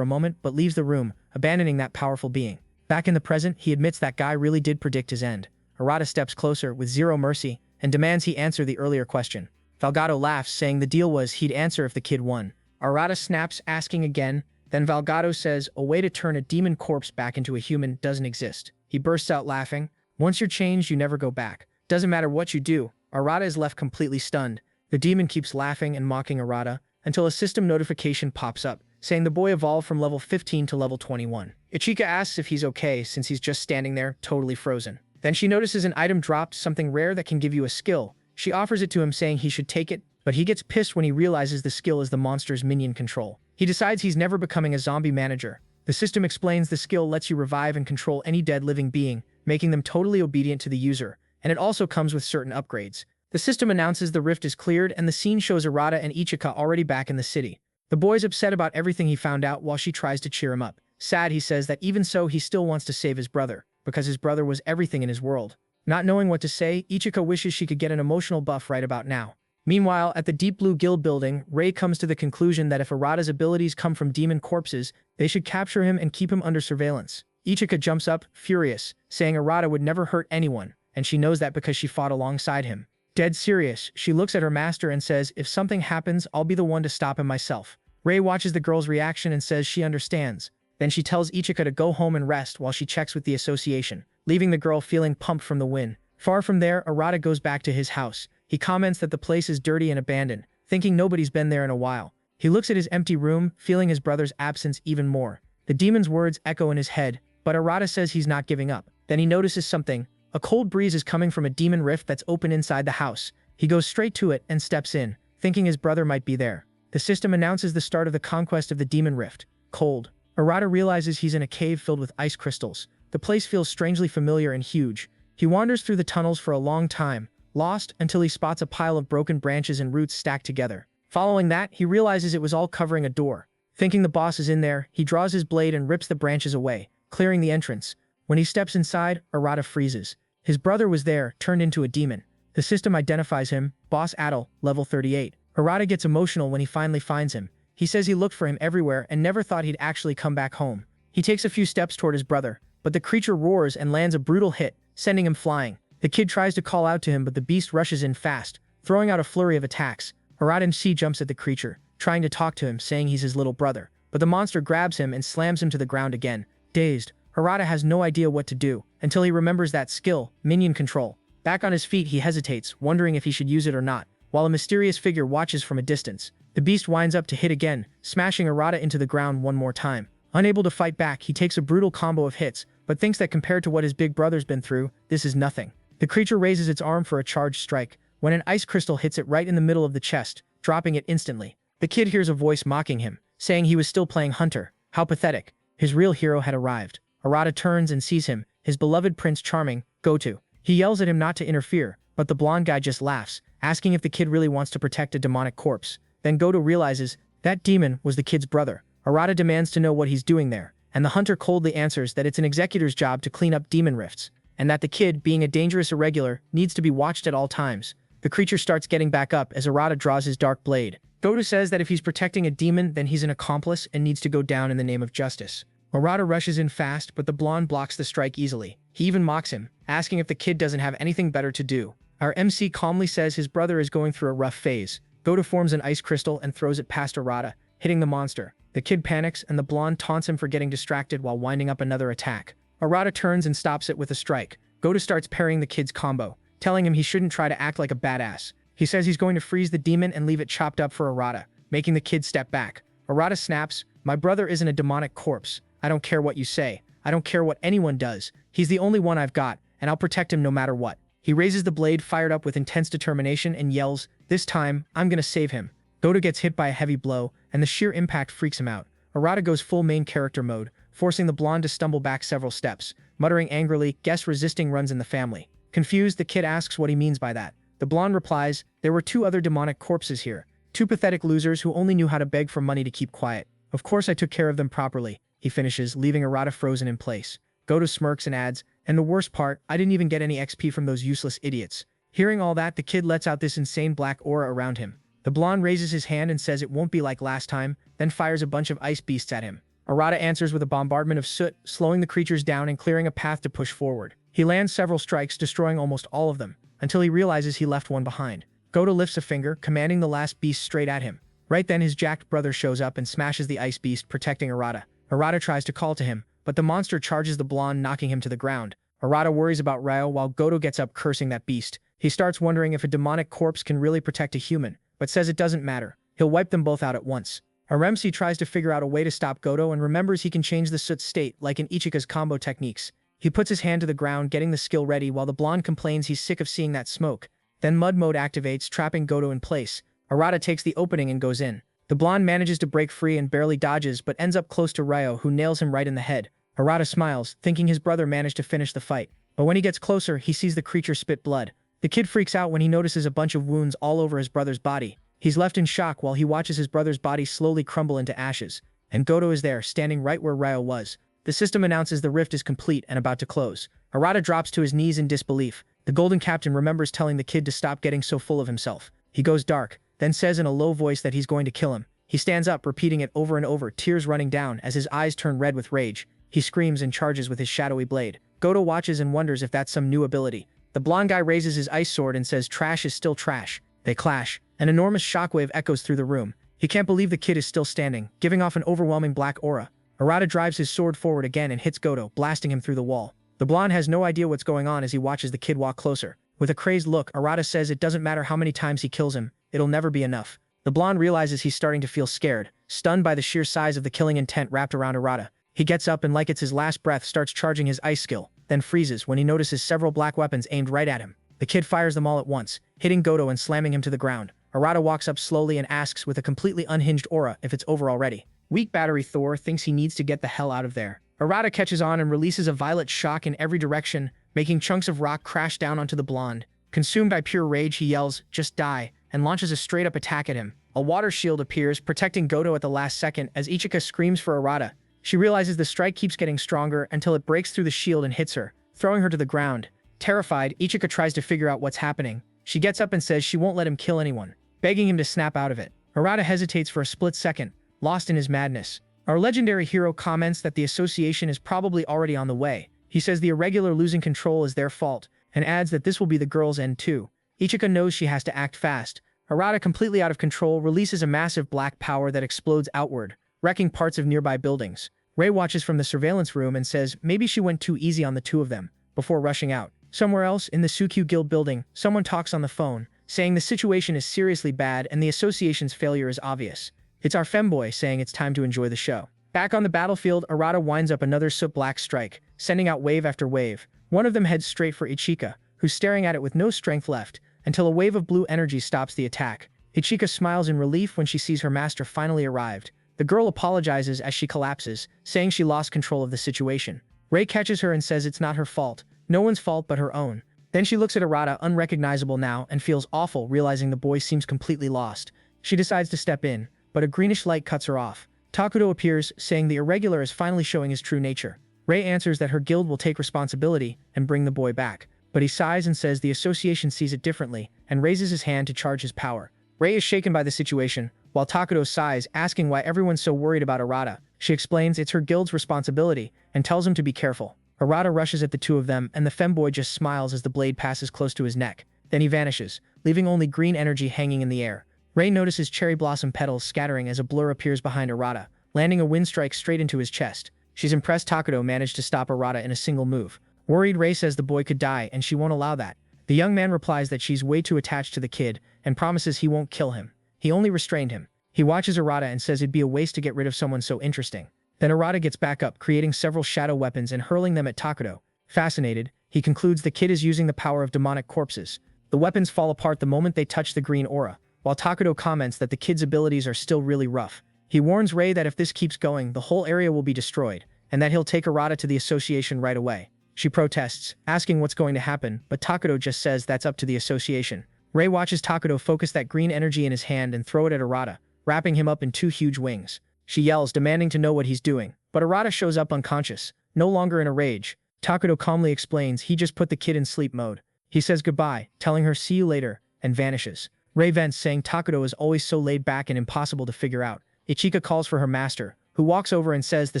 a moment, but leaves the room, abandoning that powerful being. Back in the present, he admits that guy really did predict his end. Arata steps closer, with zero mercy, and demands he answer the earlier question. Valgado laughs, saying the deal was he'd answer if the kid won. Arata snaps, asking again. Then Valgado says a way to turn a demon corpse back into a human doesn't exist. He bursts out laughing. Once you're changed, you never go back. Doesn't matter what you do. Arata is left completely stunned. The demon keeps laughing and mocking Arata, until a system notification pops up, saying the boy evolved from level 15 to level 21. Ichika asks if he's okay since he's just standing there, totally frozen. Then she notices an item dropped, something rare that can give you a skill. She offers it to him saying he should take it, but he gets pissed when he realizes the skill is the monster's minion control. He decides he's never becoming a zombie manager. The system explains the skill lets you revive and control any dead living being, making them totally obedient to the user, and it also comes with certain upgrades. The system announces the rift is cleared and the scene shows Arata and Ichika already back in the city. The boy's upset about everything he found out while she tries to cheer him up. Sad, he says that even so he still wants to save his brother, because his brother was everything in his world. Not knowing what to say, Ichika wishes she could get an emotional buff right about now. Meanwhile, at the Deep Blue Guild building, Rei comes to the conclusion that if Arata's abilities come from demon corpses, they should capture him and keep him under surveillance. Ichika jumps up, furious, saying Arata would never hurt anyone, and she knows that because she fought alongside him. Dead serious, she looks at her master and says, if something happens, I'll be the one to stop him myself. Rei watches the girl's reaction and says she understands. Then she tells Ichika to go home and rest while she checks with the association, leaving the girl feeling pumped from the win. Far from there, Arata goes back to his house. He comments that the place is dirty and abandoned, thinking nobody's been there in a while. He looks at his empty room, feeling his brother's absence even more. The demon's words echo in his head, but Arata says he's not giving up. Then he notices something. A cold breeze is coming from a demon rift that's open inside the house. He goes straight to it and steps in, thinking his brother might be there. The system announces the start of the conquest of the demon rift. Cold. Arata realizes he's in a cave filled with ice crystals. The place feels strangely familiar and huge. He wanders through the tunnels for a long time, lost until he spots a pile of broken branches and roots stacked together. Following that, he realizes it was all covering a door. Thinking the boss is in there, he draws his blade and rips the branches away, clearing the entrance. When he steps inside, Arata freezes. His brother was there, turned into a demon. The system identifies him, Boss Adel, level 38. Arata gets emotional when he finally finds him. He says he looked for him everywhere and never thought he'd actually come back home. He takes a few steps toward his brother, but the creature roars and lands a brutal hit, sending him flying. The kid tries to call out to him, but the beast rushes in fast, throwing out a flurry of attacks. Arata jumps at the creature, trying to talk to him, saying he's his little brother, but the monster grabs him and slams him to the ground again. Dazed, Arata has no idea what to do, until he remembers that skill, minion control. Back on his feet, he hesitates, wondering if he should use it or not, while a mysterious figure watches from a distance. The beast winds up to hit again, smashing Arata into the ground one more time. Unable to fight back, he takes a brutal combo of hits, but thinks that compared to what his big brother's been through, this is nothing. The creature raises its arm for a charged strike, when an ice crystal hits it right in the middle of the chest, dropping it instantly. The kid hears a voice mocking him, saying he was still playing Hunter. How pathetic. His real hero had arrived. Arata turns and sees him, his beloved Prince Charming, Goto. He yells at him not to interfere, but the blonde guy just laughs, asking if the kid really wants to protect a demonic corpse. Then Goto realizes that demon was the kid's brother. Arata demands to know what he's doing there, and the hunter coldly answers that it's an executor's job to clean up demon rifts, and that the kid, being a dangerous irregular, needs to be watched at all times. The creature starts getting back up as Arata draws his dark blade. Goto says that if he's protecting a demon, then he's an accomplice and needs to go down in the name of justice. Arata rushes in fast, but the blonde blocks the strike easily. He even mocks him, asking if the kid doesn't have anything better to do. Our MC calmly says his brother is going through a rough phase. Goto forms an ice crystal and throws it past Arata, hitting the monster. The kid panics and the blonde taunts him for getting distracted while winding up another attack. Arata turns and stops it with a strike. Goto starts parrying the kid's combo, telling him he shouldn't try to act like a badass. He says he's going to freeze the demon and leave it chopped up for Arata, making the kid step back. Arata snaps, "My brother isn't a demonic corpse. I don't care what you say. I don't care what anyone does. He's the only one I've got, and I'll protect him no matter what." He raises the blade fired up with intense determination and yells, "This time, I'm gonna save him." Goto gets hit by a heavy blow, and the sheer impact freaks him out. Arata goes full main character mode, forcing the blonde to stumble back several steps. Muttering angrily, "Guess resisting runs in the family." Confused, the kid asks what he means by that. The blonde replies, "There were 2 other demonic corpses here. 2 pathetic losers who only knew how to beg for money to keep quiet. Of course I took care of them properly," he finishes, leaving Arata frozen in place. Goto smirks and adds, "And the worst part, I didn't even get any XP from those useless idiots." Hearing all that, the kid lets out this insane black aura around him. The blonde raises his hand and says it won't be like last time, then fires a bunch of ice beasts at him. Arata answers with a bombardment of soot, slowing the creatures down and clearing a path to push forward. He lands several strikes, destroying almost all of them, until he realizes he left one behind. Goto lifts a finger, commanding the last beast straight at him. Right then his jacked brother shows up and smashes the ice beast, protecting Arata. Arata tries to call to him, but the monster charges the blonde, knocking him to the ground. Arata worries about Ryo while Goto gets up, cursing that beast. He starts wondering if a demonic corpse can really protect a human, but says it doesn't matter. He'll wipe them both out at once. Aremsi tries to figure out a way to stop Goto and remembers he can change the soot state like in Ichika's combo techniques. He puts his hand to the ground, getting the skill ready, while the blonde complains he's sick of seeing that smoke. Then mud mode activates, trapping Goto in place. Arata takes the opening and goes in. The blonde manages to break free and barely dodges, but ends up close to Ryo, who nails him right in the head. Arata smiles, thinking his brother managed to finish the fight. But when he gets closer, he sees the creature spit blood. The kid freaks out when he notices a bunch of wounds all over his brother's body. He's left in shock while he watches his brother's body slowly crumble into ashes. And Goto is there, standing right where Ryo was. The system announces the rift is complete and about to close. Arata drops to his knees in disbelief. The Golden Captain remembers telling the kid to stop getting so full of himself. He goes dark, then says in a low voice that he's going to kill him. He stands up, repeating it over and over, tears running down as his eyes turn red with rage. He screams and charges with his shadowy blade. Goto watches and wonders if that's some new ability. The blonde guy raises his ice sword and says trash is still trash. They clash. An enormous shockwave echoes through the room. He can't believe the kid is still standing, giving off an overwhelming black aura. Arata drives his sword forward again and hits Goto, blasting him through the wall. The blonde has no idea what's going on as he watches the kid walk closer. With a crazed look, Arata says it doesn't matter how many times he kills him, it'll never be enough. The blonde realizes he's starting to feel scared, stunned by the sheer size of the killing intent wrapped around Arata. He gets up and, like it's his last breath, starts charging his ice skill, then freezes when he notices several black weapons aimed right at him. The kid fires them all at once, hitting Goto and slamming him to the ground. Arata walks up slowly and asks with a completely unhinged aura if it's over already. Weak battery Thor thinks he needs to get the hell out of there. Arata catches on and releases a violet shock in every direction, making chunks of rock crash down onto the blonde. Consumed by pure rage, he yells, "Just die," and launches a straight-up attack at him. A water shield appears, protecting Goto at the last second as Ichika screams for Arata. She realizes the strike keeps getting stronger until it breaks through the shield and hits her, throwing her to the ground. Terrified, Ichika tries to figure out what's happening. She gets up and says she won't let him kill anyone, begging him to snap out of it. Arata hesitates for a split second, lost in his madness. Our legendary hero comments that the association is probably already on the way. He says the irregular losing control is their fault, and adds that this will be the girl's end too. Ichika knows she has to act fast. Arata, completely out of control, releases a massive black power that explodes outward, wrecking parts of nearby buildings. Rei watches from the surveillance room and says maybe she went too easy on the two of them, before rushing out. Somewhere else, in the Sukyu Guild building, someone talks on the phone, saying the situation is seriously bad and the association's failure is obvious. It's our femboy saying it's time to enjoy the show. Back on the battlefield, Arata winds up another soot-black strike, sending out wave after wave. One of them heads straight for Ichika, who's staring at it with no strength left, until a wave of blue energy stops the attack. Ichika smiles in relief when she sees her master finally arrived. The girl apologizes as she collapses, saying she lost control of the situation. Rei catches her and says it's not her fault. No one's fault but her own. Then she looks at Arata, unrecognizable now, and feels awful, realizing the boy seems completely lost. She decides to step in, but a greenish light cuts her off. Takudo appears, saying the irregular is finally showing his true nature. Rei answers that her guild will take responsibility and bring the boy back, but he sighs and says the association sees it differently, and raises his hand to charge his power. Rei is shaken by the situation, while Takudo sighs, asking why everyone's so worried about Arata. She explains it's her guild's responsibility, and tells him to be careful. Arata rushes at the two of them, and the femboy just smiles as the blade passes close to his neck. Then he vanishes, leaving only green energy hanging in the air. Rei notices cherry blossom petals scattering as a blur appears behind Arata, landing a wind strike straight into his chest. She's impressed Takudo managed to stop Arata in a single move. Worried, Rei says the boy could die, and she won't allow that. The young man replies that she's way too attached to the kid, and promises he won't kill him. He only restrained him. He watches Arata and says it'd be a waste to get rid of someone so interesting. Then Arata gets back up, creating several shadow weapons and hurling them at Takudo. Fascinated, he concludes the kid is using the power of demonic corpses. The weapons fall apart the moment they touch the green aura, while Takudo comments that the kid's abilities are still really rough. He warns Rei that if this keeps going, the whole area will be destroyed, and that he'll take Arata to the association right away. She protests, asking what's going to happen, but Takudo just says that's up to the association. Rei watches Takudo focus that green energy in his hand and throw it at Arata, wrapping him up in two huge wings. She yells, demanding to know what he's doing, but Arata shows up unconscious. no longer in a rage. Takuto calmly explains he just put the kid in sleep mode. He says goodbye, telling her see you later, and vanishes. Ray vents saying Takuto is always so laid back and impossible to figure out. Ichika calls for her master, who walks over and says the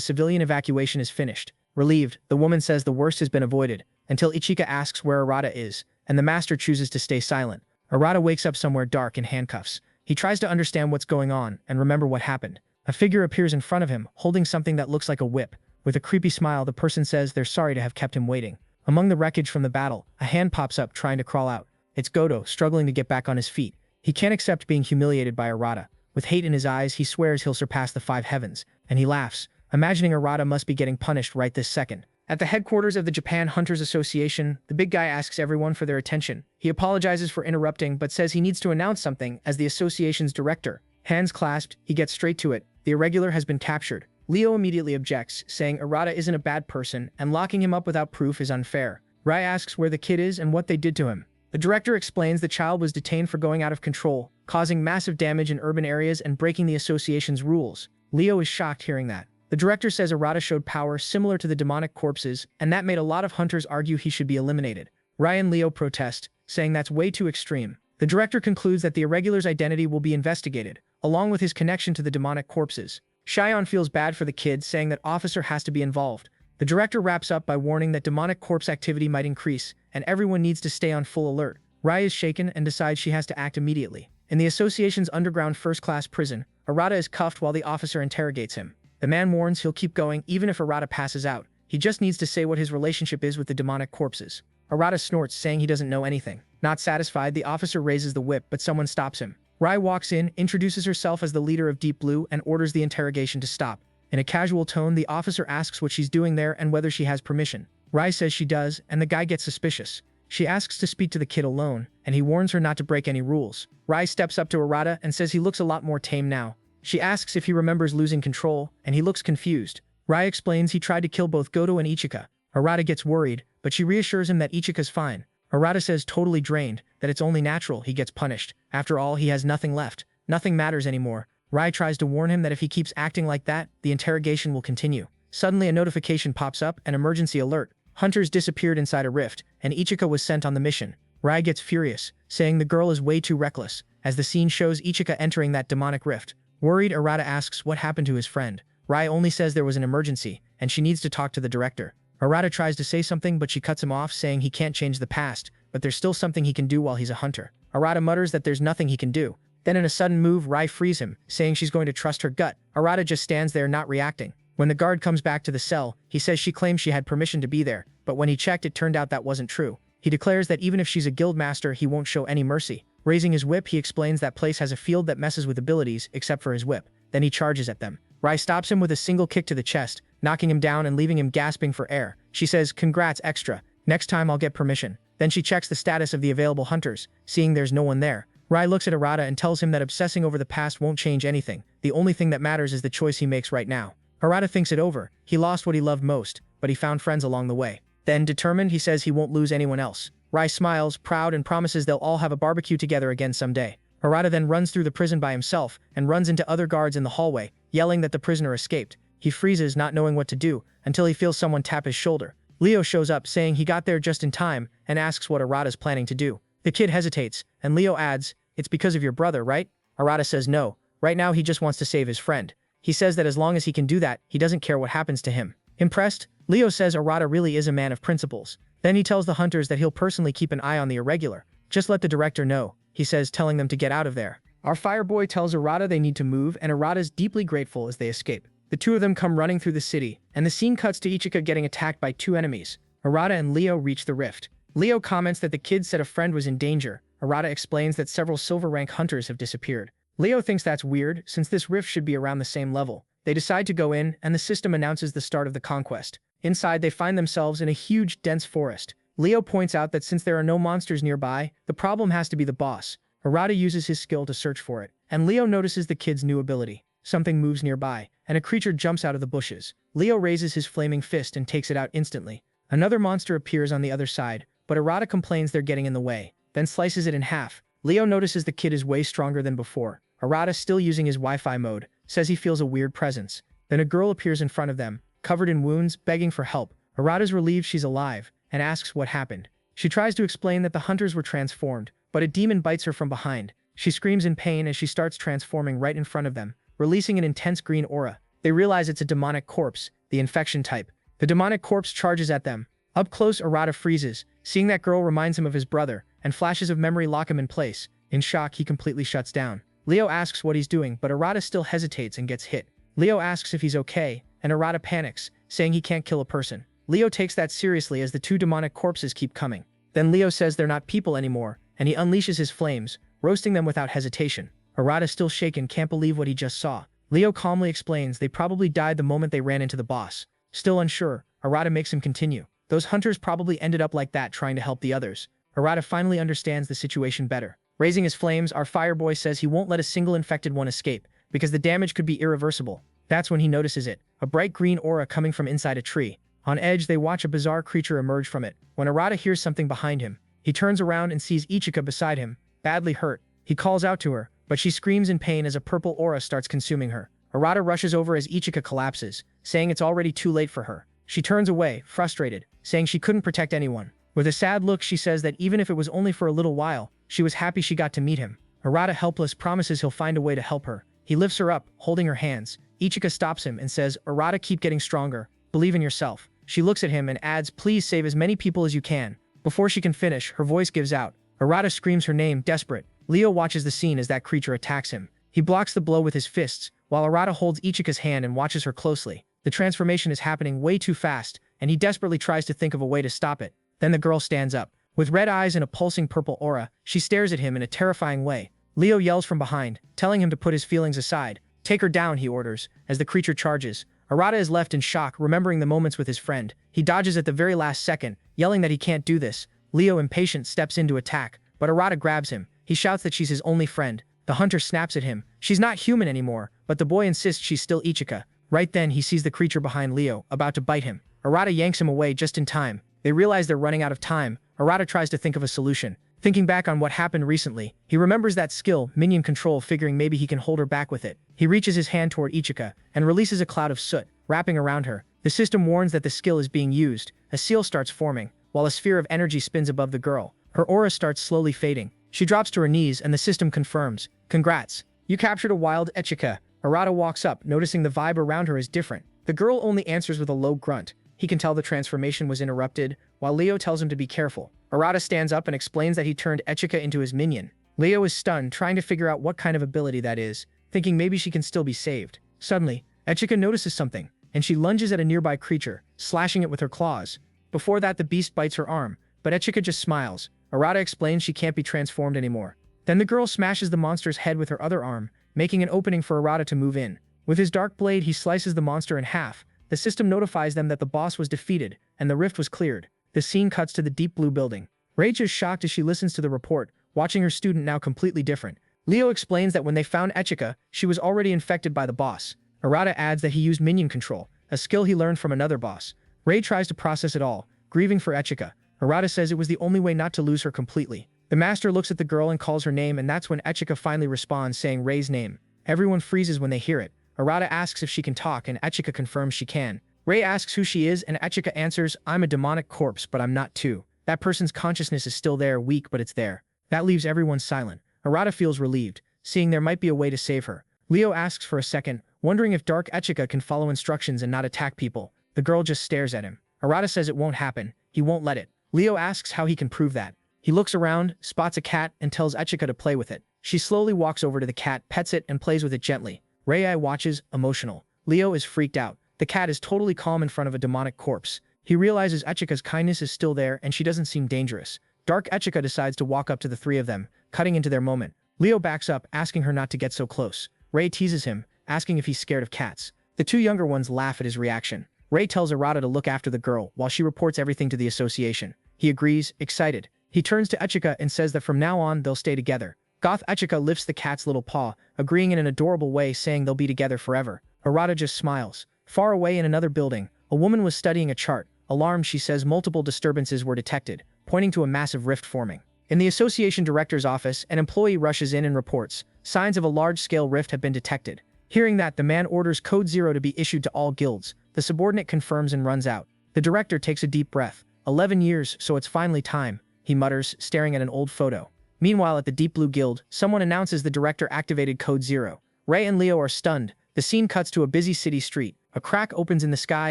civilian evacuation is finished. Relieved, the woman says the worst has been avoided, until Ichika asks where Arata is, and the master chooses to stay silent. Arata wakes up somewhere dark in handcuffs. He tries to understand what's going on and remember what happened. A figure appears in front of him, holding something that looks like a whip. With a creepy smile, the person says they're sorry to have kept him waiting. Among the wreckage from the battle, a hand pops up trying to crawl out. It's Goto, struggling to get back on his feet. He can't accept being humiliated by Arata. With hate in his eyes, he swears he'll surpass the 5 heavens, and he laughs, imagining Arata must be getting punished right this second. At the headquarters of the Japan Hunters Association, the big guy asks everyone for their attention. He apologizes for interrupting, but says he needs to announce something as the association's director. Hands clasped, he gets straight to it. The irregular has been captured. Leo immediately objects, saying Arata isn't a bad person, and locking him up without proof is unfair. Rai asks where the kid is and what they did to him. The director explains the child was detained for going out of control, causing massive damage in urban areas and breaking the association's rules. Leo is shocked hearing that. The director says Arata showed power similar to the demonic corpses, and that made a lot of hunters argue he should be eliminated. Rai and Leo protest, saying that's way too extreme. The director concludes that the irregular's identity will be investigated, along with his connection to the demonic corpses. Shion feels bad for the kid, saying that officer has to be involved. The director wraps up by warning that demonic corpse activity might increase, and everyone needs to stay on full alert. Rai is shaken and decides she has to act immediately. In the association's underground first-class prison, Arata is cuffed while the officer interrogates him. The man warns he'll keep going even if Arata passes out. He just needs to say what his relationship is with the demonic corpses. Arata snorts, saying he doesn't know anything. Not satisfied, the officer raises the whip, but someone stops him. Rai walks in, introduces herself as the leader of Deep Blue, and orders the interrogation to stop. In a casual tone, the officer asks what she's doing there and whether she has permission. Rai says she does, and the guy gets suspicious. She asks to speak to the kid alone, and he warns her not to break any rules. Rai steps up to Arata and says he looks a lot more tame now. She asks if he remembers losing control, and he looks confused. Rai explains he tried to kill both Goto and Ichika. Arata gets worried, but she reassures him that Ichika's fine. Arata says totally drained, that it's only natural he gets punished. After all, he has nothing left. Nothing matters anymore. Rai tries to warn him that if he keeps acting like that, the interrogation will continue. Suddenly a notification pops up, an emergency alert. Hunters disappeared inside a rift, and Ichika was sent on the mission. Rai gets furious, saying the girl is way too reckless, as the scene shows Ichika entering that demonic rift. Worried, Arata asks what happened to his friend. Rai only says there was an emergency, and she needs to talk to the director. Arata tries to say something, but she cuts him off, saying he can't change the past, but there's still something he can do while he's a hunter. Arata mutters that there's nothing he can do. Then in a sudden move, Rai frees him, saying she's going to trust her gut. Arata just stands there not reacting. When the guard comes back to the cell, he says she claims she had permission to be there, but when he checked it turned out that wasn't true. He declares that even if she's a guild master, he won't show any mercy. Raising his whip, he explains that place has a field that messes with abilities, except for his whip. Then he charges at them. Rai stops him with a single kick to the chest, knocking him down and leaving him gasping for air. She says, "Congrats, extra. Next time I'll get permission." Then she checks the status of the available hunters, seeing there's no one there. Rai looks at Arata and tells him that obsessing over the past won't change anything. The only thing that matters is the choice he makes right now. Arata thinks it over. He lost what he loved most, but he found friends along the way. Then, determined, he says he won't lose anyone else. Rai smiles, proud, and promises they'll all have a barbecue together again someday. Arata then runs through the prison by himself and runs into other guards in the hallway, yelling that the prisoner escaped. He freezes, not knowing what to do, until he feels someone tap his shoulder. Leo shows up, saying he got there just in time, and asks what Arata's planning to do. The kid hesitates, and Leo adds, "It's because of your brother, right?" Arata says no. Right now he just wants to save his friend. He says that as long as he can do that, he doesn't care what happens to him. Impressed, Leo says Arata really is a man of principles. Then he tells the hunters that he'll personally keep an eye on the irregular. "Just let the director know," he says, telling them to get out of there. Our fireboy tells Arata they need to move, and Arata's deeply grateful as they escape. The two of them come running through the city, and the scene cuts to Ichika getting attacked by 2 enemies. Arata and Leo reach the rift. Leo comments that the kid said a friend was in danger. Arata explains that several silver rank hunters have disappeared. Leo thinks that's weird, since this rift should be around the same level. They decide to go in, and the system announces the start of the conquest. Inside, they find themselves in a huge, dense forest. Leo points out that since there are no monsters nearby, the problem has to be the boss. Arata uses his skill to search for it, and Leo notices the kid's new ability. Something moves nearby, and a creature jumps out of the bushes. Leo raises his flaming fist and takes it out instantly. Another monster appears on the other side, but Arata complains they're getting in the way, then slices it in half. Leo notices the kid is way stronger than before. Arata, still using his Wi-Fi mode, says he feels a weird presence. Then a girl appears in front of them, covered in wounds, begging for help. Arata's relieved she's alive, and asks what happened. She tries to explain that the hunters were transformed, but a demon bites her from behind. She screams in pain as she starts transforming right in front of them, releasing an intense green aura. They realize it's a demonic corpse, the infection type. The demonic corpse charges at them. Up close, Arata freezes. Seeing that girl reminds him of his brother, and flashes of memory lock him in place. In shock, he completely shuts down. Leo asks what he's doing, but Arata still hesitates and gets hit. Leo asks if he's okay, and Arata panics, saying he can't kill a person. Leo takes that seriously as the two demonic corpses keep coming. Then Leo says they're not people anymore, and he unleashes his flames, roasting them without hesitation. Arata, still shaken, can't believe what he just saw. Leo calmly explains they probably died the moment they ran into the boss. Still unsure, Arata makes him continue. Those hunters probably ended up like that trying to help the others. Arata finally understands the situation better. Raising his flames, our fireboy says he won't let a single infected one escape, because the damage could be irreversible. That's when he notices it, a bright green aura coming from inside a tree. On edge, they watch a bizarre creature emerge from it. When Arata hears something behind him, he turns around and sees Ichika beside him, badly hurt. He calls out to her, but she screams in pain as a purple aura starts consuming her. Arata rushes over as Ichika collapses, saying it's already too late for her. She turns away, frustrated, saying she couldn't protect anyone. With a sad look, she says that even if it was only for a little while, she was happy she got to meet him. Arata, helpless, promises he'll find a way to help her. He lifts her up, holding her hands. Ichika stops him and says, Arata, keep getting stronger. Believe in yourself. She looks at him and adds, please save as many people as you can. Before she can finish, her voice gives out. Arata screams her name, desperate. Leo watches the scene as that creature attacks him. He blocks the blow with his fists, while Arata holds Ichika's hand and watches her closely. The transformation is happening way too fast, and he desperately tries to think of a way to stop it. Then the girl stands up. With red eyes and a pulsing purple aura, she stares at him in a terrifying way. Leo yells from behind, telling him to put his feelings aside. Take her down, he orders, as the creature charges. Arata is left in shock, remembering the moments with his friend. He dodges at the very last second, yelling that he can't do this. Leo, impatient, steps in to attack, but Arata grabs him. He shouts that she's his only friend. The hunter snaps at him. She's not human anymore, but the boy insists she's still Ichika. Right then, he sees the creature behind Leo, about to bite him. Arata yanks him away just in time. They realize they're running out of time. Arata tries to think of a solution. Thinking back on what happened recently, he remembers that skill, minion control, figuring maybe he can hold her back with it. He reaches his hand toward Ichika, and releases a cloud of soot, wrapping around her. The system warns that the skill is being used. A seal starts forming, while a sphere of energy spins above the girl. Her aura starts slowly fading. She drops to her knees, and the system confirms. Congrats. You captured a wild Ichika. Arata walks up, noticing the vibe around her is different. The girl only answers with a low grunt. He can tell the transformation was interrupted, while Leo tells him to be careful. Arata stands up and explains that he turned Ichika into his minion. Leo is stunned, trying to figure out what kind of ability that is, thinking maybe she can still be saved. Suddenly, Ichika notices something, and she lunges at a nearby creature, slashing it with her claws. Before that, the beast bites her arm, but Ichika just smiles. Arata explains she can't be transformed anymore. Then the girl smashes the monster's head with her other arm, making an opening for Arata to move in. With his dark blade, he slices the monster in half. The system notifies them that the boss was defeated, and the rift was cleared. The scene cuts to the deep blue building. Rach is shocked as she listens to the report, watching her student now completely different. Leo explains that when they found Ichika, she was already infected by the boss. Arata adds that he used minion control, a skill he learned from another boss. Ray tries to process it all, grieving for Ichika. Arata says it was the only way not to lose her completely. The master looks at the girl and calls her name, and that's when Ichika finally responds, saying Ray's name. Everyone freezes when they hear it. Arata asks if she can talk, and Ichika confirms she can. Ray asks who she is, and Ichika answers, I'm a demonic corpse, but I'm not too. That person's consciousness is still there, weak, but it's there. That leaves everyone silent. Arata feels relieved, seeing there might be a way to save her. Leo asks for a second, wondering if Dark Ichika can follow instructions and not attack people. The girl just stares at him. Arata says it won't happen. He won't let it. Leo asks how he can prove that. He looks around, spots a cat, and tells Ichika to play with it. She slowly walks over to the cat, pets it, and plays with it gently. Rei watches, emotional. Leo is freaked out. The cat is totally calm in front of a demonic corpse. He realizes Ichika's kindness is still there, and she doesn't seem dangerous. Dark Ichika decides to walk up to the three of them, cutting into their moment. Leo backs up, asking her not to get so close. Ray teases him, asking if he's scared of cats. The two younger ones laugh at his reaction. Ray tells Arata to look after the girl, while she reports everything to the association. He agrees, excited. He turns to Ichika and says that from now on, they'll stay together. Goth Ichika lifts the cat's little paw, agreeing in an adorable way, saying they'll be together forever. Arata just smiles. Far away in another building, a woman was studying a chart. Alarmed, she says multiple disturbances were detected, pointing to a massive rift forming. In the association director's office, an employee rushes in and reports, signs of a large-scale rift have been detected. Hearing that, the man orders Code Zero to be issued to all guilds. The subordinate confirms and runs out. The director takes a deep breath. 11 years, so it's finally time, he mutters, staring at an old photo. Meanwhile, at the Deep Blue Guild, someone announces the director activated Code Zero. Ray and Leo are stunned. The scene cuts to a busy city street. A crack opens in the sky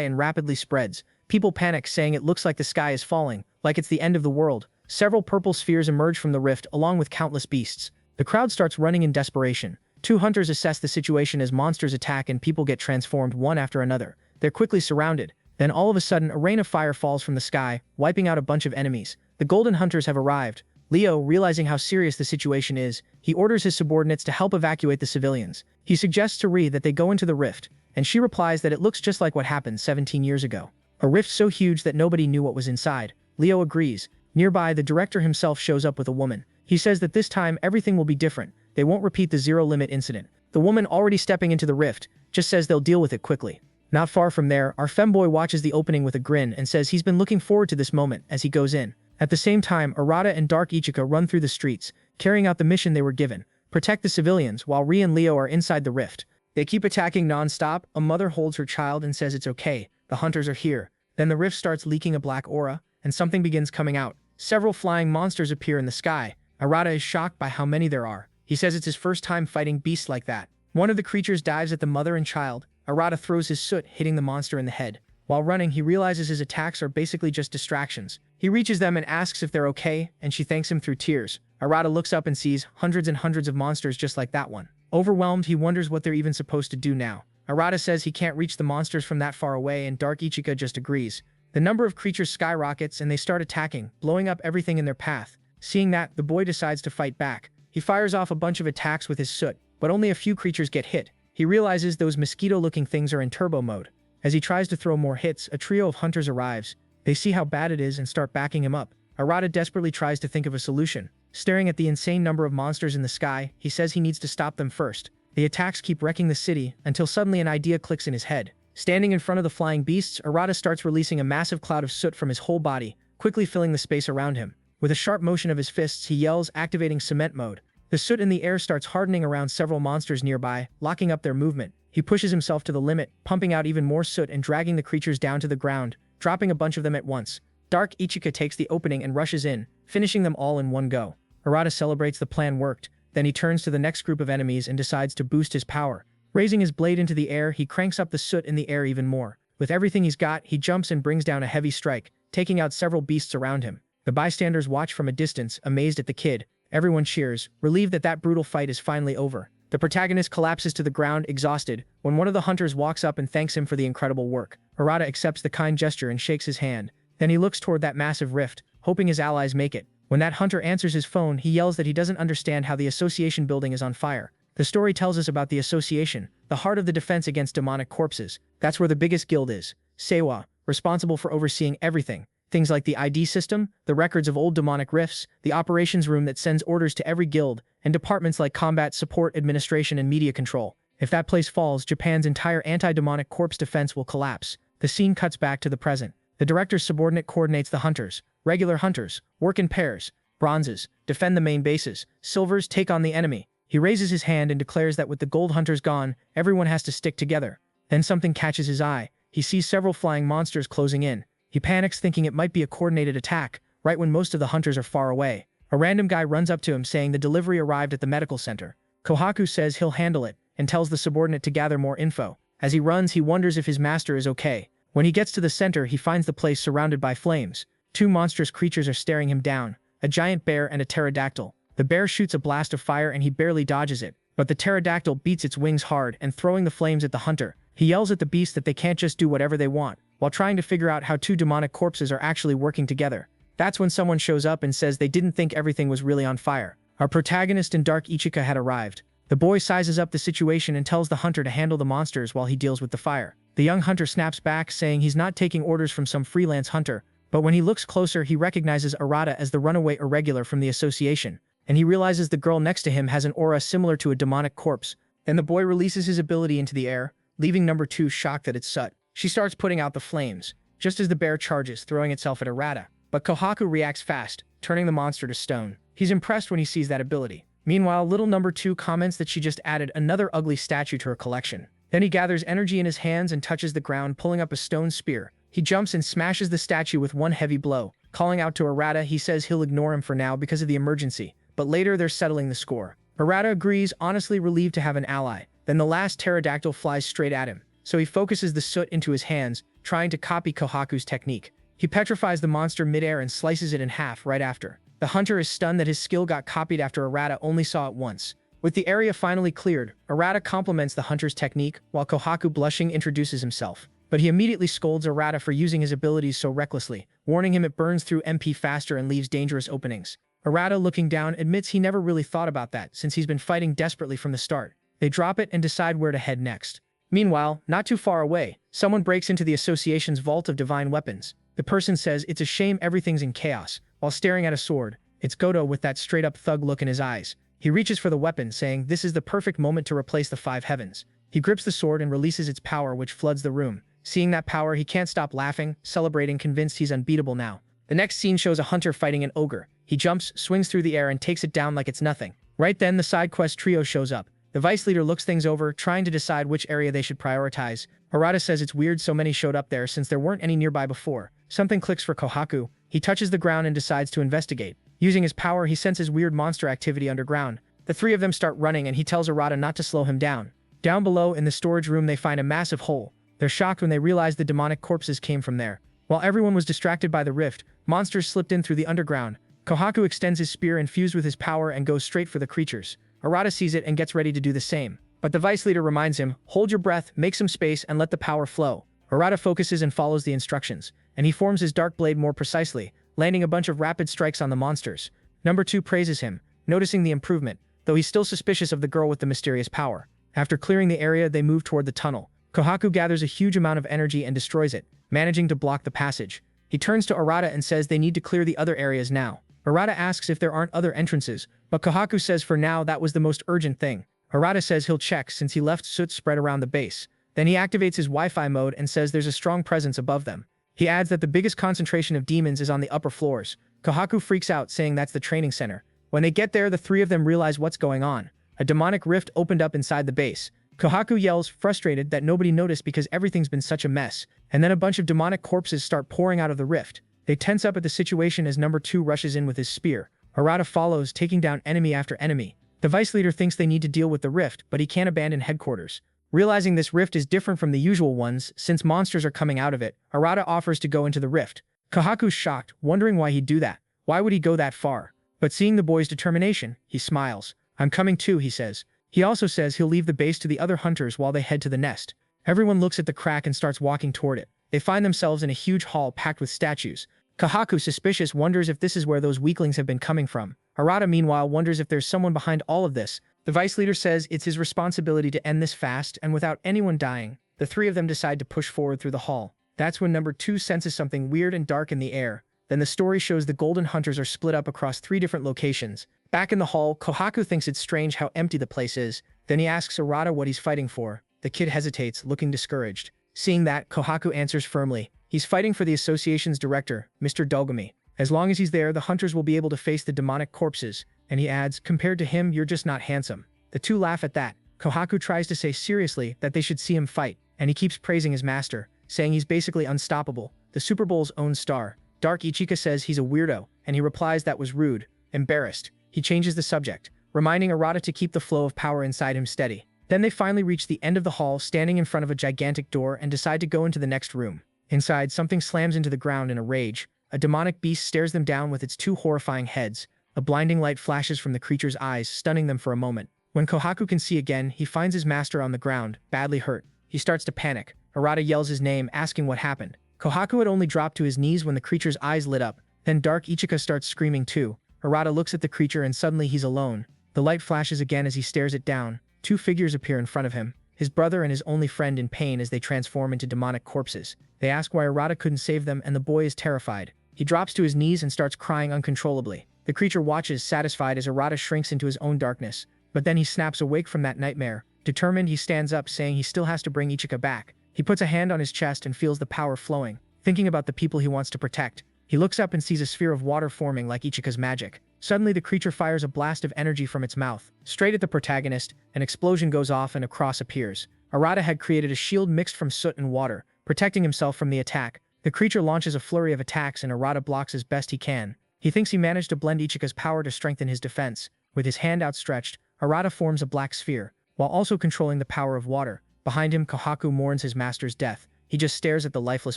and rapidly spreads. People panic, saying it looks like the sky is falling, like it's the end of the world. Several purple spheres emerge from the rift, along with countless beasts. The crowd starts running in desperation. Two hunters assess the situation as monsters attack and people get transformed one after another. They're quickly surrounded. Then all of a sudden, a rain of fire falls from the sky, wiping out a bunch of enemies. The Golden Hunters have arrived. Leo, realizing how serious the situation is, he orders his subordinates to help evacuate the civilians. He suggests to Ri that they go into the rift, and she replies that it looks just like what happened 17 years ago. A rift so huge that nobody knew what was inside. Leo agrees. Nearby, the director himself shows up with a woman. He says that this time everything will be different. They won't repeat the zero-limit incident. The woman, already stepping into the rift, just says they'll deal with it quickly. Not far from there, our femboy watches the opening with a grin and says he's been looking forward to this moment as he goes in. At the same time, Arata and Dark Ichika run through the streets, carrying out the mission they were given: protect the civilians, while Ri and Leo are inside the rift. They keep attacking non-stop. A mother holds her child and says it's okay, the hunters are here. Then the rift starts leaking a black aura, and something begins coming out. Several flying monsters appear in the sky. Arata is shocked by how many there are. He says it's his first time fighting beasts like that. One of the creatures dives at the mother and child. Arata throws his soot, hitting the monster in the head. While running, he realizes his attacks are basically just distractions. He reaches them and asks if they're okay, and she thanks him through tears. Arata looks up and sees hundreds and hundreds of monsters just like that one. Overwhelmed, he wonders what they're even supposed to do now. Arata says he can't reach the monsters from that far away, and Dark Ichika just agrees. The number of creatures skyrockets and they start attacking, blowing up everything in their path. Seeing that, the boy decides to fight back. He fires off a bunch of attacks with his soot, but only a few creatures get hit. He realizes those mosquito-looking things are in turbo mode. As he tries to throw more hits, a trio of hunters arrives. They see how bad it is and start backing him up. Arata desperately tries to think of a solution. Staring at the insane number of monsters in the sky, he says he needs to stop them first. The attacks keep wrecking the city, until suddenly an idea clicks in his head. Standing in front of the flying beasts, Arata starts releasing a massive cloud of soot from his whole body, quickly filling the space around him. With a sharp motion of his fists, he yells, activating cement mode. The soot in the air starts hardening around several monsters nearby, locking up their movement. He pushes himself to the limit, pumping out even more soot and dragging the creatures down to the ground, dropping a bunch of them at once. Dark Ichika takes the opening and rushes in, finishing them all in one go. Arata celebrates the plan worked. Then he turns to the next group of enemies and decides to boost his power. Raising his blade into the air, he cranks up the soot in the air even more. With everything he's got, he jumps and brings down a heavy strike, taking out several beasts around him. The bystanders watch from a distance, amazed at the kid. Everyone cheers, relieved that that brutal fight is finally over. The protagonist collapses to the ground, exhausted, when one of the hunters walks up and thanks him for the incredible work. Arata accepts the kind gesture and shakes his hand. Then he looks toward that massive rift, hoping his allies make it. When that hunter answers his phone, he yells that he doesn't understand how the association building is on fire. The story tells us about the association, the heart of the defense against demonic corpses. That's where the biggest guild is. Seiwa, responsible for overseeing everything. Things like the ID system, the records of old demonic rifts, the operations room that sends orders to every guild, and departments like combat, support, administration, and media control. If that place falls, Japan's entire anti-demonic corpse defense will collapse. The scene cuts back to the present. The director's subordinate coordinates the hunters. Regular hunters work in pairs. Bronzes defend the main bases. Silvers take on the enemy. He raises his hand and declares that with the gold hunters gone, everyone has to stick together. Then something catches his eye. He sees several flying monsters closing in. He panics, thinking it might be a coordinated attack, right when most of the hunters are far away. A random guy runs up to him saying the delivery arrived at the medical center. Kohaku says he'll handle it, and tells the subordinate to gather more info. As he runs, he wonders if his master is okay. When he gets to the center, he finds the place surrounded by flames. Two monstrous creatures are staring him down, a giant bear and a pterodactyl. The bear shoots a blast of fire and he barely dodges it, but the pterodactyl beats its wings hard and throwing the flames at the hunter. He yells at the beast that they can't just do whatever they want, while trying to figure out how two demonic corpses are actually working together. That's when someone shows up and says they didn't think everything was really on fire. Our protagonist and Dark Ichika had arrived. The boy sizes up the situation and tells the hunter to handle the monsters while he deals with the fire. The young hunter snaps back, saying he's not taking orders from some freelance hunter, but when he looks closer, he recognizes Arata as the runaway irregular from the association, and he realizes the girl next to him has an aura similar to a demonic corpse. Then the boy releases his ability into the air, leaving number 2 shocked that it's Sut. She starts putting out the flames, just as the bear charges, throwing itself at Arata. But Kohaku reacts fast, turning the monster to stone. He's impressed when he sees that ability. Meanwhile, little number 2 comments that she just added another ugly statue to her collection. Then he gathers energy in his hands and touches the ground, pulling up a stone spear. He jumps and smashes the statue with one heavy blow. Calling out to Arata, he says he'll ignore him for now because of the emergency, but later they're settling the score. Arata agrees, honestly relieved to have an ally. Then the last pterodactyl flies straight at him, so he focuses the soot into his hands, trying to copy Kohaku's technique. He petrifies the monster midair and slices it in half right after. The hunter is stunned that his skill got copied after Arata only saw it once. With the area finally cleared, Arata compliments the hunter's technique, while Kohaku, blushing, introduces himself. But he immediately scolds Arata for using his abilities so recklessly, warning him it burns through MP faster and leaves dangerous openings. Arata, looking down, admits he never really thought about that since he's been fighting desperately from the start. They drop it and decide where to head next. Meanwhile, not too far away, someone breaks into the association's vault of divine weapons. The person says it's a shame everything's in chaos, while staring at a sword. It's Goto with that straight-up thug look in his eyes. He reaches for the weapon, saying this is the perfect moment to replace the five heavens. He grips the sword and releases its power, which floods the room. Seeing that power, he can't stop laughing, celebrating, convinced he's unbeatable now. The next scene shows a hunter fighting an ogre. He jumps, swings through the air, and takes it down like it's nothing. Right then, the side quest trio shows up. The vice leader looks things over, trying to decide which area they should prioritize. Arata says it's weird so many showed up there since there weren't any nearby before. Something clicks for Kohaku. He touches the ground and decides to investigate. Using his power, he senses weird monster activity underground. The three of them start running and he tells Arata not to slow him down. Down below, in the storage room, they find a massive hole. They're shocked when they realize the demonic corpses came from there. While everyone was distracted by the rift, monsters slipped in through the underground. Kohaku extends his spear infused with his power and goes straight for the creatures. Arata sees it and gets ready to do the same. But the vice leader reminds him, hold your breath, make some space, and let the power flow. Arata focuses and follows the instructions, and he forms his dark blade more precisely, landing a bunch of rapid strikes on the monsters. Number 2 praises him, noticing the improvement, though he's still suspicious of the girl with the mysterious power. After clearing the area, they move toward the tunnel. Kohaku gathers a huge amount of energy and destroys it, managing to block the passage. He turns to Arata and says they need to clear the other areas now. Arata asks if there aren't other entrances, but Kohaku says for now that was the most urgent thing. Arata says he'll check since he left soot spread around the base. Then he activates his Wi-Fi mode and says there's a strong presence above them. He adds that the biggest concentration of demons is on the upper floors. Kohaku freaks out, saying that's the training center. When they get there, the three of them realize what's going on. A demonic rift opened up inside the base. Kohaku yells, frustrated that nobody noticed because everything's been such a mess, and then a bunch of demonic corpses start pouring out of the rift. They tense up at the situation as number 2 rushes in with his spear. Arata follows, taking down enemy after enemy. The vice leader thinks they need to deal with the rift, but he can't abandon headquarters. Realizing this rift is different from the usual ones, since monsters are coming out of it, Arata offers to go into the rift. Kohaku's shocked, wondering why he'd do that. Why would he go that far? But seeing the boy's determination, he smiles. I'm coming too, he says. He also says he'll leave the base to the other hunters while they head to the nest. Everyone looks at the crack and starts walking toward it. They find themselves in a huge hall packed with statues. Kohaku, suspicious, wonders if this is where those weaklings have been coming from. Arata, meanwhile, wonders if there's someone behind all of this. The vice leader says it's his responsibility to end this fast and without anyone dying. The three of them decide to push forward through the hall. That's when number 2 senses something weird and dark in the air. Then the story shows the golden hunters are split up across 3 different locations. Back in the hall, Kohaku thinks it's strange how empty the place is. Then he asks Arata what he's fighting for. The kid hesitates, looking discouraged. Seeing that, Kohaku answers firmly. He's fighting for the association's director, Mr. Dogami. As long as he's there, the hunters will be able to face the demonic corpses. And he adds, compared to him, you're just not handsome. The two laugh at that. Kohaku tries to say seriously that they should see him fight, and he keeps praising his master, saying he's basically unstoppable, the Super Bowl's own star. Dark Ichika says he's a weirdo, and he replies that was rude. Embarrassed, he changes the subject, reminding Arata to keep the flow of power inside him steady. Then they finally reach the end of the hall, standing in front of a gigantic door, and decide to go into the next room. Inside, something slams into the ground in a rage. A demonic beast stares them down with its 2 horrifying heads. A blinding light flashes from the creature's eyes, stunning them for a moment. When Kohaku can see again, he finds his master on the ground, badly hurt. He starts to panic. Arata yells his name, asking what happened. Kohaku had only dropped to his knees when the creature's eyes lit up. Then Dark Ichika starts screaming too. Arata looks at the creature and suddenly he's alone. The light flashes again as he stares it down. 2 figures appear in front of him, his brother and his only friend, in pain as they transform into demonic corpses. They ask why Arata couldn't save them, and the boy is terrified. He drops to his knees and starts crying uncontrollably. The creature watches, satisfied, as Arata shrinks into his own darkness. But then he snaps awake from that nightmare. Determined, he stands up, saying he still has to bring Ichika back. He puts a hand on his chest and feels the power flowing, thinking about the people he wants to protect. He looks up and sees a sphere of water forming like Ichika's magic. Suddenly, the creature fires a blast of energy from its mouth. Straight at the protagonist, an explosion goes off and a cross appears. Arata had created a shield mixed from soot and water, protecting himself from the attack. The creature launches a flurry of attacks and Arata blocks as best he can. He thinks he managed to blend Ichika's power to strengthen his defense. With his hand outstretched, Arata forms a black sphere, while also controlling the power of water. Behind him, Kohaku mourns his master's death. He just stares at the lifeless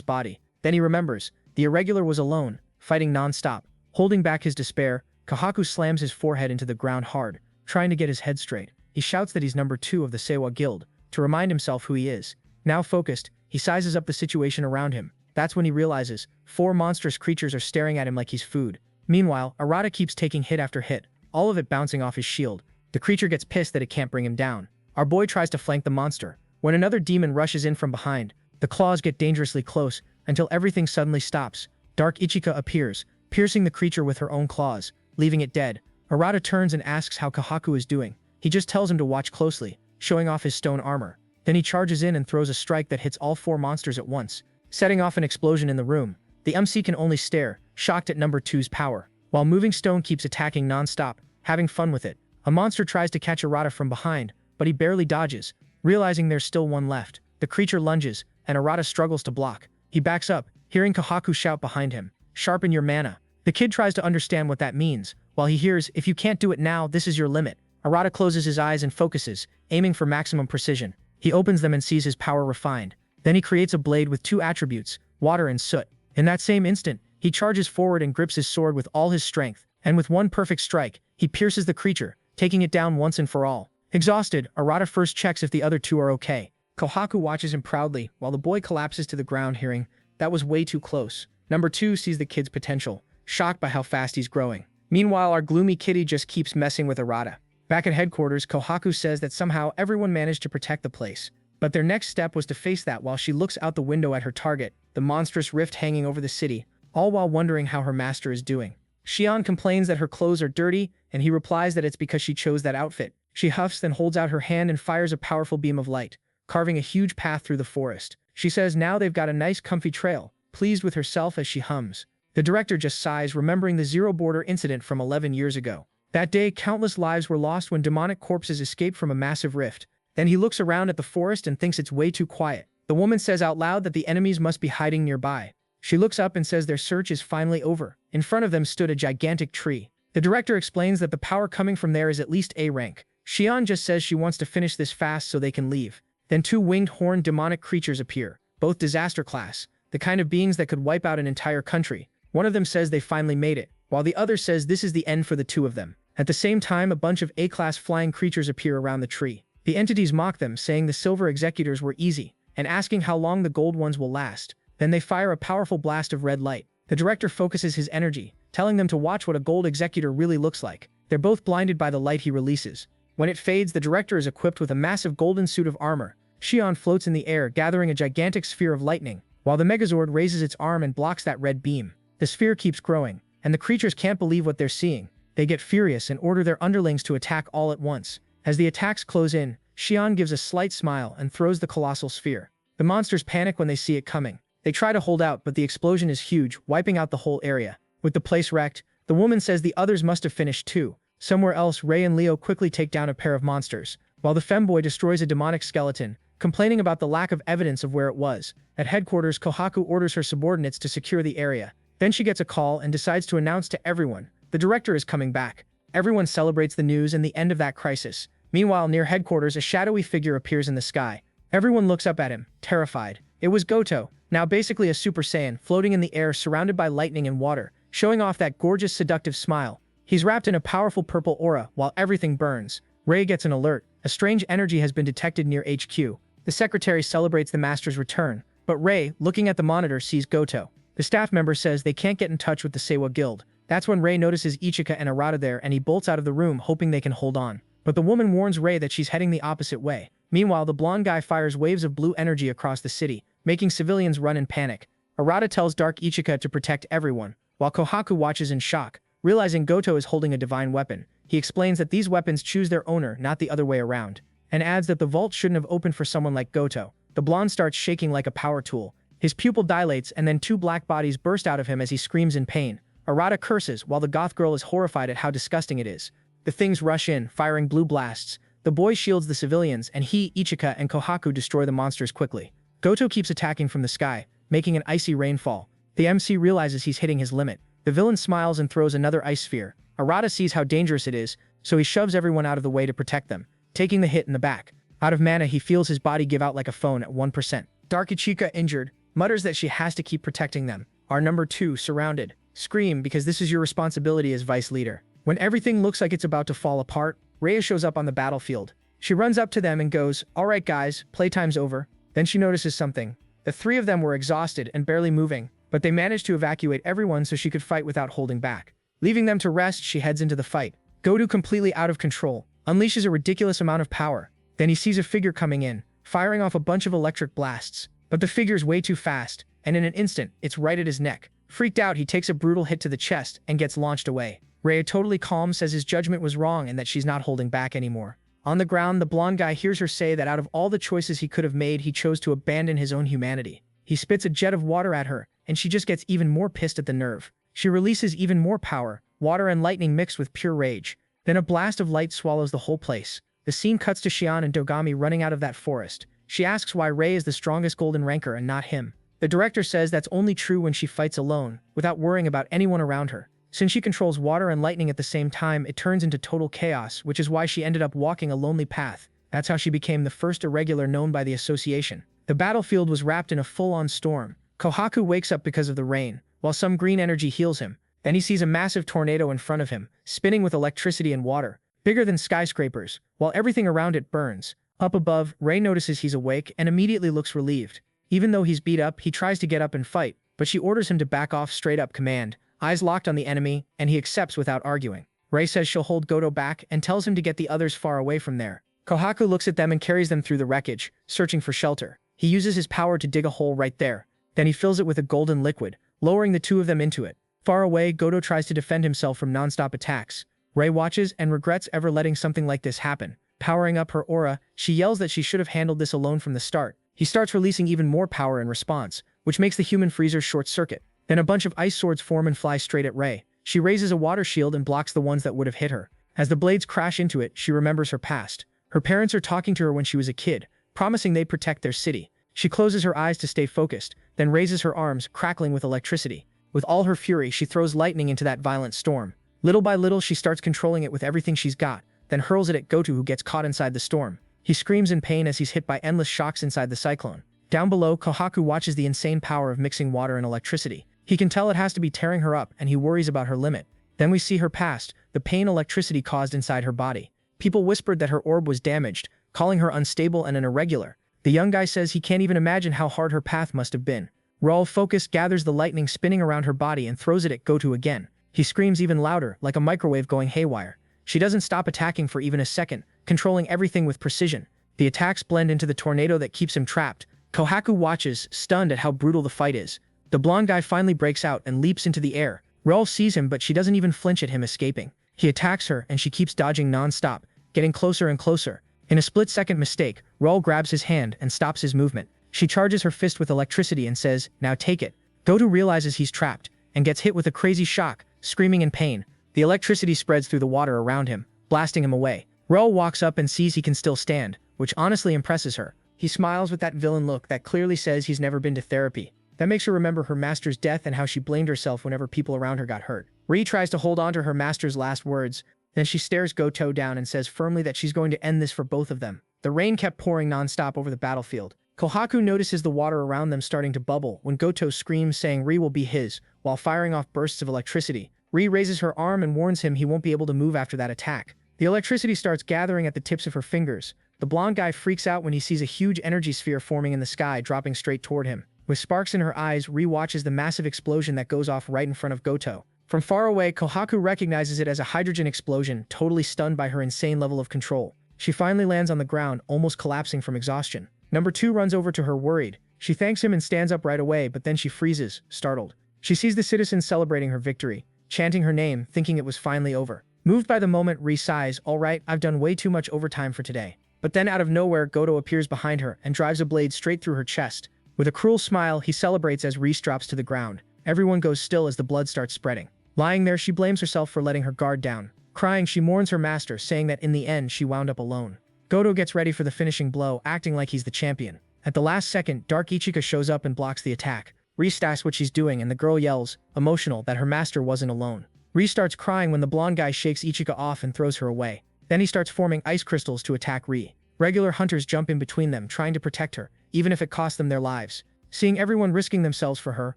body. Then he remembers. The irregular was alone, fighting non-stop. Holding back his despair, Kohaku slams his forehead into the ground hard, trying to get his head straight. He shouts that he's number 2 of the Seiwa Guild, to remind himself who he is. Now focused, he sizes up the situation around him. That's when he realizes 4 monstrous creatures are staring at him like he's food. Meanwhile, Arata keeps taking hit after hit, all of it bouncing off his shield. The creature gets pissed that it can't bring him down. Our boy tries to flank the monster. When another demon rushes in from behind, the claws get dangerously close until everything suddenly stops. Dark Ichika appears, piercing the creature with her own claws, leaving it dead. Arata turns and asks how Kohaku is doing. He just tells him to watch closely, showing off his stone armor. Then he charges in and throws a strike that hits all 4 monsters at once, setting off an explosion in the room. The MC can only stare, shocked at number 2's power, while Moving Stone keeps attacking non-stop, having fun with it. A monster tries to catch Arata from behind, but he barely dodges. Realizing there's still one left, the creature lunges, and Arata struggles to block. He backs up, hearing Kohaku shout behind him, "Sharpen your mana." The kid tries to understand what that means, while he hears, "If you can't do it now, this is your limit." Arata closes his eyes and focuses, aiming for maximum precision. He opens them and sees his power refined. Then he creates a blade with 2 attributes, water and soot. In that same instant, he charges forward and grips his sword with all his strength, and with one perfect strike, he pierces the creature, taking it down once and for all. Exhausted, Arata first checks if the other 2 are okay. Kohaku watches him proudly, while the boy collapses to the ground hearing, "That was way too close." Number 2 sees the kid's potential, shocked by how fast he's growing. Meanwhile, our gloomy kitty just keeps messing with Arata. Back at headquarters, Kohaku says that somehow everyone managed to protect the place. But their next step was to face that while she looks out the window at her target, the monstrous rift hanging over the city, all while wondering how her master is doing. Shion complains that her clothes are dirty, and he replies that it's because she chose that outfit. She huffs, then holds out her hand and fires a powerful beam of light, carving a huge path through the forest. She says now they've got a nice comfy trail, pleased with herself as she hums. The director just sighs, remembering the Zero Border incident from 11 years ago. That day, countless lives were lost when demonic corpses escaped from a massive rift. Then he looks around at the forest and thinks it's way too quiet. The woman says out loud that the enemies must be hiding nearby. She looks up and says their search is finally over. In front of them stood a gigantic tree. The director explains that the power coming from there is at least A rank. Shion just says she wants to finish this fast so they can leave. Then 2 winged horned demonic creatures appear, both disaster class, the kind of beings that could wipe out an entire country. One of them says they finally made it, while the other says this is the end for the 2 of them. At the same time, a bunch of A-class flying creatures appear around the tree. The entities mock them, saying the silver executors were easy, and asking how long the gold ones will last. Then they fire a powerful blast of red light. The director focuses his energy, telling them to watch what a gold executor really looks like. They're both blinded by the light he releases. When it fades, the director is equipped with a massive golden suit of armor. Shion floats in the air, gathering a gigantic sphere of lightning, while the Megazord raises its arm and blocks that red beam. The sphere keeps growing, and the creatures can't believe what they're seeing. They get furious and order their underlings to attack all at once. As the attacks close in, Shion gives a slight smile and throws the colossal sphere. The monsters panic when they see it coming. They try to hold out, but the explosion is huge, wiping out the whole area. With the place wrecked, the woman says the others must have finished too. Somewhere else, Rei and Leo quickly take down a pair of monsters, while the femboy destroys a demonic skeleton, complaining about the lack of evidence of where it was. At headquarters, Kohaku orders her subordinates to secure the area. Then she gets a call and decides to announce to everyone, the director is coming back. Everyone celebrates the news and the end of that crisis. Meanwhile, near headquarters, a shadowy figure appears in the sky. Everyone looks up at him, terrified. It was Goto, now basically a Super Saiyan, floating in the air surrounded by lightning and water, showing off that gorgeous seductive smile. He's wrapped in a powerful purple aura while everything burns. Rei gets an alert. A strange energy has been detected near HQ. The secretary celebrates the master's return, but Rei, looking at the monitor, sees Goto. The staff member says they can't get in touch with the Seiwa Guild. That's when Rei notices Ichika and Arata there and he bolts out of the room hoping they can hold on. But the woman warns Rei that she's heading the opposite way. Meanwhile, the blonde guy fires waves of blue energy across the city, making civilians run in panic. Arata tells Dark Ichika to protect everyone, while Kohaku watches in shock, realizing Goto is holding a divine weapon. He explains that these weapons choose their owner, not the other way around, and adds that the vault shouldn't have opened for someone like Goto. The blonde starts shaking like a power tool. His pupil dilates and then 2 black bodies burst out of him as he screams in pain. Arata curses while the goth girl is horrified at how disgusting it is. The things rush in, firing blue blasts, the boy shields the civilians, and he, Ichika, and Kohaku destroy the monsters quickly. Goto keeps attacking from the sky, making an icy rainfall. The MC realizes he's hitting his limit. The villain smiles and throws another ice sphere. Arata sees how dangerous it is, so he shoves everyone out of the way to protect them, taking the hit in the back. Out of mana, he feels his body give out like a phone at 1%. Dark Ichika, injured, mutters that she has to keep protecting them. Our number 2, surrounded. Scream, because this is your responsibility as vice leader. When everything looks like it's about to fall apart, Rhea shows up on the battlefield. She runs up to them and goes, "Alright guys, playtime's over." Then she notices something. The 3 of them were exhausted and barely moving, but they managed to evacuate everyone so she could fight without holding back. Leaving them to rest, she heads into the fight. Goto, completely out of control, unleashes a ridiculous amount of power. Then he sees a figure coming in, firing off a bunch of electric blasts. But the figure's way too fast, and in an instant, it's right at his neck. Freaked out, he takes a brutal hit to the chest and gets launched away. Rhea, totally calm, says his judgment was wrong and that she's not holding back anymore. On the ground, the blonde guy hears her say that out of all the choices he could have made, he chose to abandon his own humanity. He spits a jet of water at her, and she just gets even more pissed at the nerve. She releases even more power, water and lightning mixed with pure rage. Then a blast of light swallows the whole place. The scene cuts to Shion and Dogami running out of that forest. She asks why Rei is the strongest golden ranker and not him. The director says that's only true when she fights alone, without worrying about anyone around her. Since she controls water and lightning at the same time, it turns into total chaos, which is why she ended up walking a lonely path. That's how she became the first irregular known by the association. The battlefield was wrapped in a full-on storm. Kohaku wakes up because of the rain, while some green energy heals him. Then he sees a massive tornado in front of him, spinning with electricity and water, bigger than skyscrapers, while everything around it burns. Up above, Rei notices he's awake and immediately looks relieved. Even though he's beat up, he tries to get up and fight, but she orders him to back off straight up command, eyes locked on the enemy, and he accepts without arguing. Rei says she'll hold Goto back and tells him to get the others far away from there. Kohaku looks at them and carries them through the wreckage, searching for shelter. He uses his power to dig a hole right there. Then he fills it with a golden liquid, lowering the 2 of them into it. Far away, Goto tries to defend himself from non-stop attacks. Rei watches and regrets ever letting something like this happen. Powering up her aura, she yells that she should have handled this alone from the start. He starts releasing even more power in response, which makes the human freezer short-circuit. Then a bunch of ice swords form and fly straight at Rei. She raises a water shield and blocks the ones that would have hit her. As the blades crash into it, she remembers her past. Her parents are talking to her when she was a kid, promising they'd protect their city. She closes her eyes to stay focused, then raises her arms, crackling with electricity. With all her fury, she throws lightning into that violent storm. Little by little, she starts controlling it with everything she's got, then hurls it at Goto, who gets caught inside the storm. He screams in pain as he's hit by endless shocks inside the cyclone. Down below, Kohaku watches the insane power of mixing water and electricity. He can tell it has to be tearing her up, and he worries about her limit. Then we see her past, the pain electricity caused inside her body. People whispered that her orb was damaged, calling her unstable and an irregular. The young guy says he can't even imagine how hard her path must have been. Raul, focused, gathers the lightning spinning around her body and throws it at Goto again. He screams even louder, like a microwave going haywire. She doesn't stop attacking for even a second, controlling everything with precision. The attacks blend into the tornado that keeps him trapped. Kohaku watches, stunned at how brutal the fight is. The blonde guy finally breaks out and leaps into the air. Raul sees him, but she doesn't even flinch at him escaping. He attacks her, and she keeps dodging non-stop, getting closer and closer. In a split-second mistake, Raul grabs his hand and stops his movement. She charges her fist with electricity and says, "Now take it." Goto realizes he's trapped, and gets hit with a crazy shock, screaming in pain. The electricity spreads through the water around him, blasting him away. Raul walks up and sees he can still stand, which honestly impresses her. He smiles with that villain look that clearly says he's never been to therapy. That makes her remember her master's death and how she blamed herself whenever people around her got hurt. Ri tries to hold on to her master's last words, then she stares Goto down and says firmly that she's going to end this for both of them. The rain kept pouring non-stop over the battlefield. Kohaku notices the water around them starting to bubble when Goto screams saying Ri will be his, while firing off bursts of electricity. Ri raises her arm and warns him he won't be able to move after that attack. The electricity starts gathering at the tips of her fingers. The blonde guy freaks out when he sees a huge energy sphere forming in the sky dropping straight toward him. With sparks in her eyes, Ri watches the massive explosion that goes off right in front of Goto. From far away, Kohaku recognizes it as a hydrogen explosion, totally stunned by her insane level of control. She finally lands on the ground, almost collapsing from exhaustion. Number 2 runs over to her worried. She thanks him and stands up right away, but then she freezes, startled. She sees the citizens celebrating her victory, chanting her name, thinking it was finally over. Moved by the moment, Ri sighs, "Alright, I've done way too much overtime for today." But then out of nowhere, Goto appears behind her and drives a blade straight through her chest. With a cruel smile, he celebrates as Reese drops to the ground. Everyone goes still as the blood starts spreading. Lying there, she blames herself for letting her guard down. Crying, she mourns her master, saying that in the end, she wound up alone. Goto gets ready for the finishing blow, acting like he's the champion. At the last second, Dark Ichika shows up and blocks the attack. Ri asks what she's doing and the girl yells, emotional, that her master wasn't alone. Ri starts crying when the blonde guy shakes Ichika off and throws her away. Then he starts forming ice crystals to attack Ri. Regular hunters jump in between them, trying to protect her, even if it costs them their lives. Seeing everyone risking themselves for her,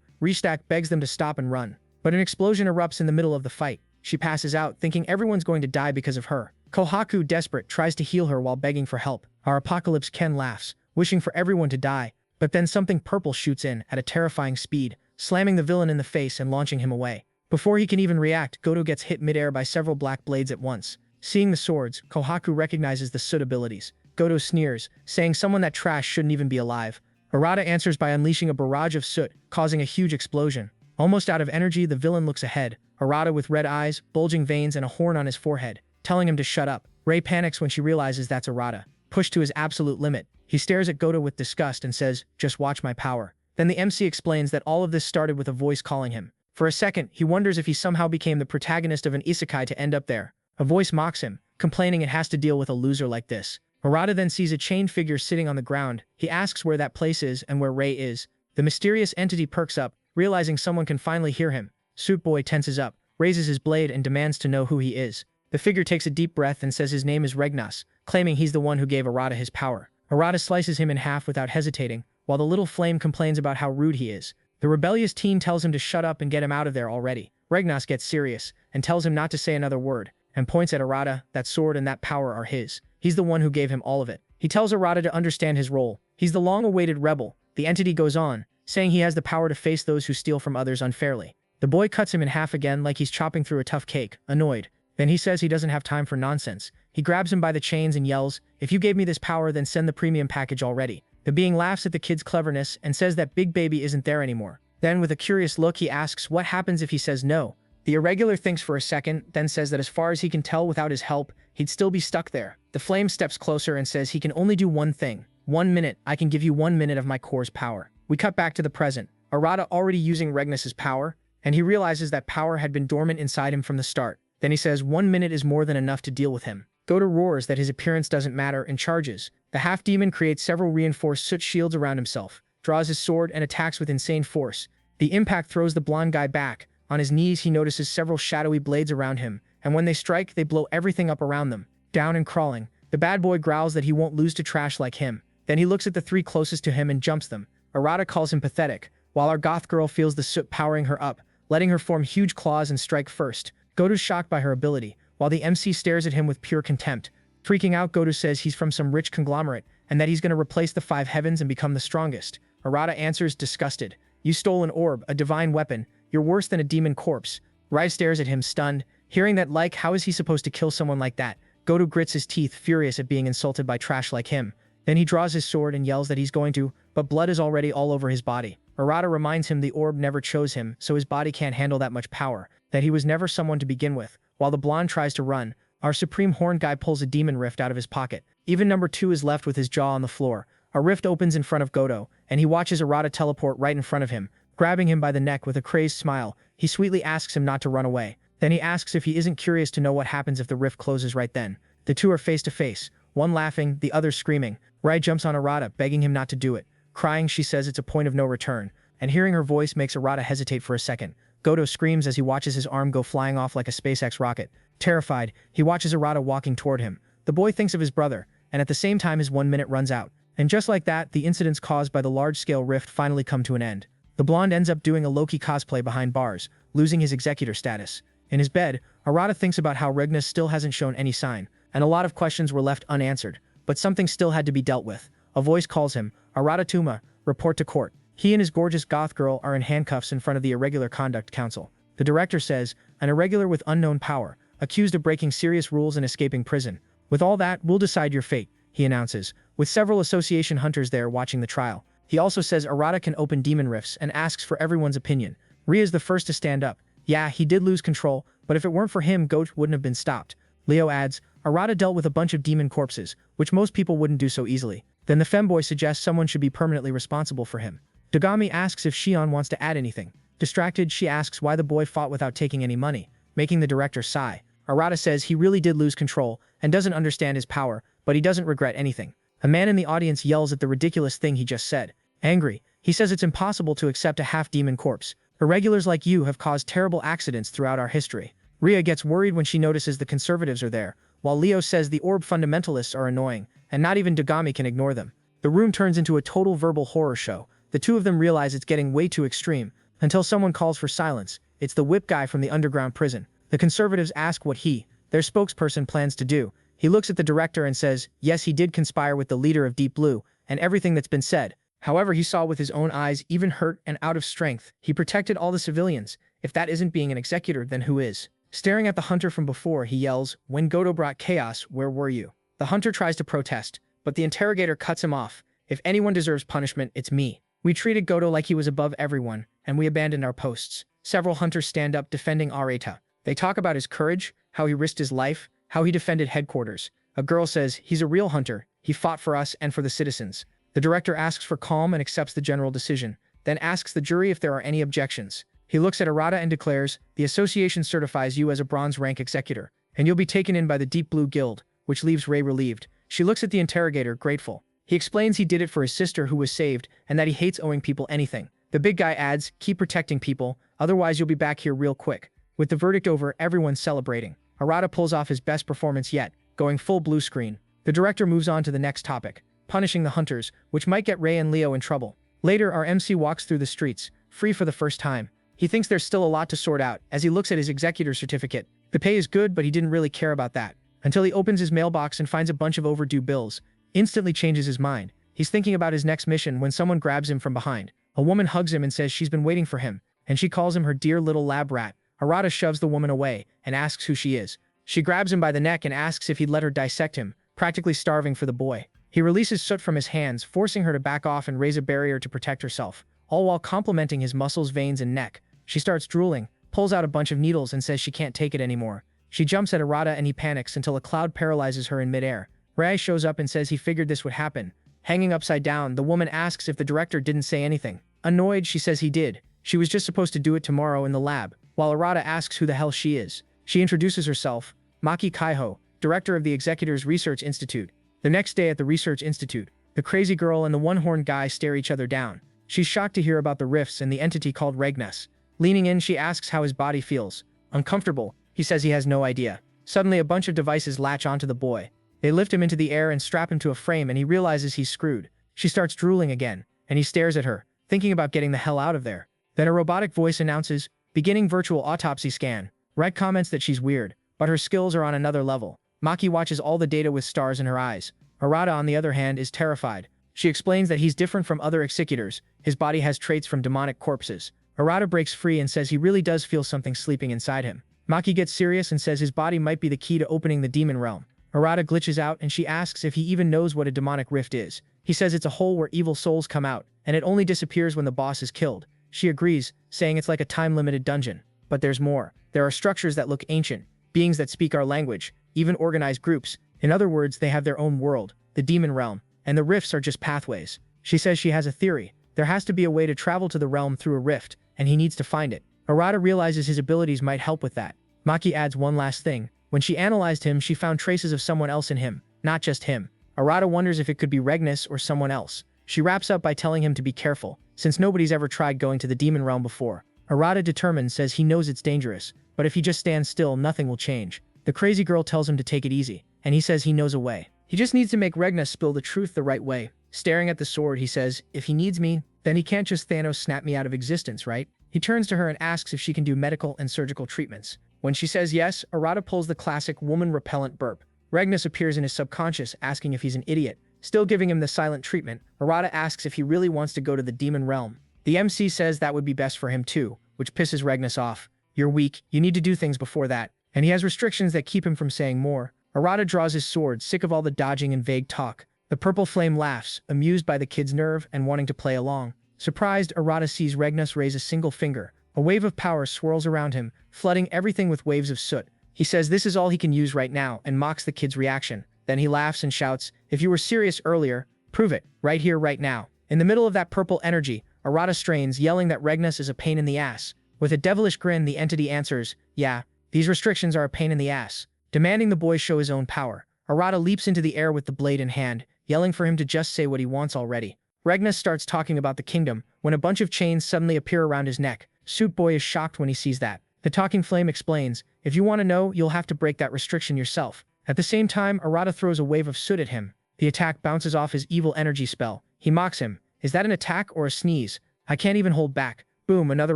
Ri begs them to stop and run. But an explosion erupts in the middle of the fight. She passes out, thinking everyone's going to die because of her. Kohaku, desperate, tries to heal her while begging for help. Our Apocalypse Ken laughs, wishing for everyone to die, but then something purple shoots in at a terrifying speed, slamming the villain in the face and launching him away. Before he can even react, Goto gets hit midair by several black blades at once. Seeing the swords, Kohaku recognizes the soot abilities. Goto sneers, saying someone that trash shouldn't even be alive. Arata answers by unleashing a barrage of soot, causing a huge explosion. Almost out of energy, the villain looks ahead. Arata with red eyes, bulging veins, and a horn on his forehead, telling him to shut up. Rei panics when she realizes that's Arata. Pushed to his absolute limit, he stares at Goto with disgust and says, "Just watch my power." Then the MC explains that all of this started with a voice calling him. For a second, he wonders if he somehow became the protagonist of an isekai to end up there. A voice mocks him, complaining it has to deal with a loser like this. Arata then sees a chained figure sitting on the ground. He asks where that place is and where Rei is. The mysterious entity perks up, realizing someone can finally hear him. Suit Boy tenses up, raises his blade and demands to know who he is. The figure takes a deep breath and says his name is Regnas, claiming he's the one who gave Arata his power. Arata slices him in half without hesitating, while the little flame complains about how rude he is. The rebellious teen tells him to shut up and get him out of there already. Regnas gets serious, and tells him not to say another word, and points at Arata. That sword and that power are his. He's the one who gave him all of it. He tells Arata to understand his role. He's the long-awaited rebel. The entity goes on, saying he has the power to face those who steal from others unfairly. The boy cuts him in half again like he's chopping through a tough cake, annoyed. Then he says he doesn't have time for nonsense. He grabs him by the chains and yells, "If you gave me this power, then send the premium package already." The being laughs at the kid's cleverness and says that Big Baby isn't there anymore. Then with a curious look, he asks what happens if he says no. The irregular thinks for a second, then says that as far as he can tell without his help, he'd still be stuck there. The flame steps closer and says he can only do one thing. 1 minute, I can give you 1 minute of my core's power. We cut back to the present. Arata already using Regnus's power, and he realizes that power had been dormant inside him from the start. Then he says 1 minute is more than enough to deal with him. Goto roars that his appearance doesn't matter and charges. The half-demon creates several reinforced soot shields around himself, draws his sword and attacks with insane force. The impact throws the blonde guy back. On his knees, he notices several shadowy blades around him, and when they strike, they blow everything up around them. Down and crawling, the bad boy growls that he won't lose to trash like him. Then he looks at the three closest to him and jumps them. Arata calls him pathetic, while our goth girl feels the soot powering her up, letting her form huge claws and strike first. Goto's shocked by her ability, while the MC stares at him with pure contempt. Freaking out, Goto says he's from some rich conglomerate, and that he's going to replace the 5 heavens and become the strongest. Arata answers, disgusted. "You stole an orb, a divine weapon. You're worse than a demon corpse." Rai stares at him, stunned. Hearing that, like, how is he supposed to kill someone like that? Goto grits his teeth, furious at being insulted by trash like him. Then he draws his sword and yells that he's going to, but blood is already all over his body. Arata reminds him the orb never chose him, so his body can't handle that much power, that he was never someone to begin with. While the blonde tries to run, our supreme horn guy pulls a demon rift out of his pocket. Even number 2 is left with his jaw on the floor. A rift opens in front of Goto, and he watches Arata teleport right in front of him. Grabbing him by the neck with a crazed smile, he sweetly asks him not to run away. Then he asks if he isn't curious to know what happens if the rift closes right then. The two are face to face, one laughing, the other screaming. Rai jumps on Arata, begging him not to do it. Crying, she says it's a point of no return, and hearing her voice makes Arata hesitate for a second. Goto screams as he watches his arm go flying off like a SpaceX rocket. Terrified, he watches Arata walking toward him. The boy thinks of his brother, and at the same time his 1 minute runs out. And just like that, the incidents caused by the large-scale rift finally come to an end. The blonde ends up doing a Loki cosplay behind bars, losing his executor status. In his bed, Arata thinks about how Regnus still hasn't shown any sign, and a lot of questions were left unanswered, but something still had to be dealt with. A voice calls him, "Arata Tuma, report to court." He and his gorgeous goth girl are in handcuffs in front of the Irregular Conduct Council. The director says, "An irregular with unknown power, accused of breaking serious rules and escaping prison. With all that, we'll decide your fate," he announces, with several association hunters there watching the trial. He also says Arata can open demon rifts and asks for everyone's opinion. Ria is the first to stand up. Yeah, he did lose control, but if it weren't for him, Goat wouldn't have been stopped. Leo adds, Arata dealt with a bunch of demon corpses, which most people wouldn't do so easily. Then the femboy suggests someone should be permanently responsible for him. Dogami asks if Shion wants to add anything. Distracted, she asks why the boy fought without taking any money, making the director sigh. Arata says he really did lose control and doesn't understand his power, but he doesn't regret anything. A man in the audience yells at the ridiculous thing he just said. Angry, he says it's impossible to accept a half-demon corpse. Irregulars like you have caused terrible accidents throughout our history. Rhea gets worried when she notices the conservatives are there, while Leo says the orb fundamentalists are annoying, and not even Dogami can ignore them. The room turns into a total verbal horror show. The two of them realize it's getting way too extreme, until someone calls for silence. It's the whip guy from the underground prison. The conservatives ask what he, their spokesperson, plans to do. He looks at the director and says, yes, he did conspire with the leader of Deep Blue, and everything that's been said. However, he saw with his own eyes, even hurt and out of strength, he protected all the civilians. If that isn't being an executor, then who is? Staring at the hunter from before, he yells, when Goto brought chaos, where were you? The hunter tries to protest, but the interrogator cuts him off. If anyone deserves punishment, it's me. We treated Goto like he was above everyone, and we abandoned our posts. Several hunters stand up defending Areta. They talk about his courage, how he risked his life, how he defended headquarters. A girl says, he's a real hunter. He fought for us and for the citizens. The director asks for calm and accepts the general decision, then asks the jury if there are any objections. He looks at Arata and declares, the association certifies you as a bronze rank executor, and you'll be taken in by the Deep Blue Guild, which leaves Rei relieved. She looks at the interrogator, grateful. He explains he did it for his sister who was saved, and that he hates owing people anything. The big guy adds, keep protecting people, otherwise you'll be back here real quick. With the verdict over, everyone's celebrating. Arata pulls off his best performance yet, going full blue screen. The director moves on to the next topic, punishing the hunters, which might get Rei and Leo in trouble. Later, our MC walks through the streets, free for the first time. He thinks there's still a lot to sort out as he looks at his executor certificate. The pay is good, but he didn't really care about that, until he opens his mailbox and finds a bunch of overdue bills. Instantly changes his mind. He's thinking about his next mission when someone grabs him from behind. A woman hugs him and says she's been waiting for him, and she calls him her dear little lab rat. Arata shoves the woman away and asks who she is. She grabs him by the neck and asks if he'd let her dissect him, practically starving for the boy. He releases soot from his hands, forcing her to back off and raise a barrier to protect herself, all while complimenting his muscles, veins, and neck. She starts drooling, pulls out a bunch of needles and says she can't take it anymore. She jumps at Arata and he panics until a cloud paralyzes her in midair. Rei shows up and says he figured this would happen. Hanging upside down, the woman asks if the director didn't say anything. Annoyed, she says he did. She was just supposed to do it tomorrow in the lab, while Arata asks who the hell she is. She introduces herself, Maki Kaiho, director of the Executors Research Institute. The next day at the Research Institute, the crazy girl and the one-horned guy stare each other down. She's shocked to hear about the rifts and the entity called Regnes. Leaning in, she asks how his body feels. Uncomfortable, he says he has no idea. Suddenly, a bunch of devices latch onto the boy. They lift him into the air and strap him to a frame, and he realizes he's screwed. She starts drooling again, and he stares at her, thinking about getting the hell out of there. Then a robotic voice announces, beginning virtual autopsy scan. Rei comments that she's weird, but her skills are on another level. Maki watches all the data with stars in her eyes. Arata, on the other hand, is terrified. She explains that he's different from other executors. His body has traits from demonic corpses. Arata breaks free and says he really does feel something sleeping inside him. Maki gets serious and says his body might be the key to opening the demon realm. Arata glitches out and she asks if he even knows what a demonic rift is. He says it's a hole where evil souls come out, and it only disappears when the boss is killed. She agrees, saying it's like a time-limited dungeon. But there's more. There are structures that look ancient, beings that speak our language, even organized groups. In other words, they have their own world, the demon realm, and the rifts are just pathways. She says she has a theory. There has to be a way to travel to the realm through a rift, and he needs to find it. Arata realizes his abilities might help with that. Maki adds one last thing. When she analyzed him, she found traces of someone else in him, not just him. Arata wonders if it could be Regnes or someone else. She wraps up by telling him to be careful, since nobody's ever tried going to the demon realm before. Arata, determined, says he knows it's dangerous, but if he just stands still, nothing will change. The crazy girl tells him to take it easy, and he says he knows a way. He just needs to make Regnes spill the truth the right way. Staring at the sword, he says, if he needs me, then he can't just Thanos snap me out of existence, right? He turns to her and asks if she can do medical and surgical treatments. When she says yes, Arata pulls the classic woman-repellent burp. Regnes appears in his subconscious, asking if he's an idiot. Still giving him the silent treatment, Arata asks if he really wants to go to the demon realm. The MC says that would be best for him too, which pisses Regnes off. You're weak, you need to do things before that. And he has restrictions that keep him from saying more. Arata draws his sword, sick of all the dodging and vague talk. The purple flame laughs, amused by the kid's nerve and wanting to play along. Surprised, Arata sees Regnes raise a single finger. A wave of power swirls around him, flooding everything with waves of soot. He says this is all he can use right now and mocks the kid's reaction. Then he laughs and shouts, if you were serious earlier, prove it, right here, right now. In the middle of that purple energy, Arata strains, yelling that Regnes is a pain in the ass. With a devilish grin, the entity answers, yeah, these restrictions are a pain in the ass. Demanding the boy show his own power. Arata leaps into the air with the blade in hand, yelling for him to just say what he wants already. Regnis starts talking about the kingdom, when a bunch of chains suddenly appear around his neck. Suit Boy is shocked when he sees that. The talking flame explains, if you want to know, you'll have to break that restriction yourself. At the same time, Arata throws a wave of soot at him. The attack bounces off his evil energy spell. He mocks him. Is that an attack or a sneeze? I can't even hold back. Boom, another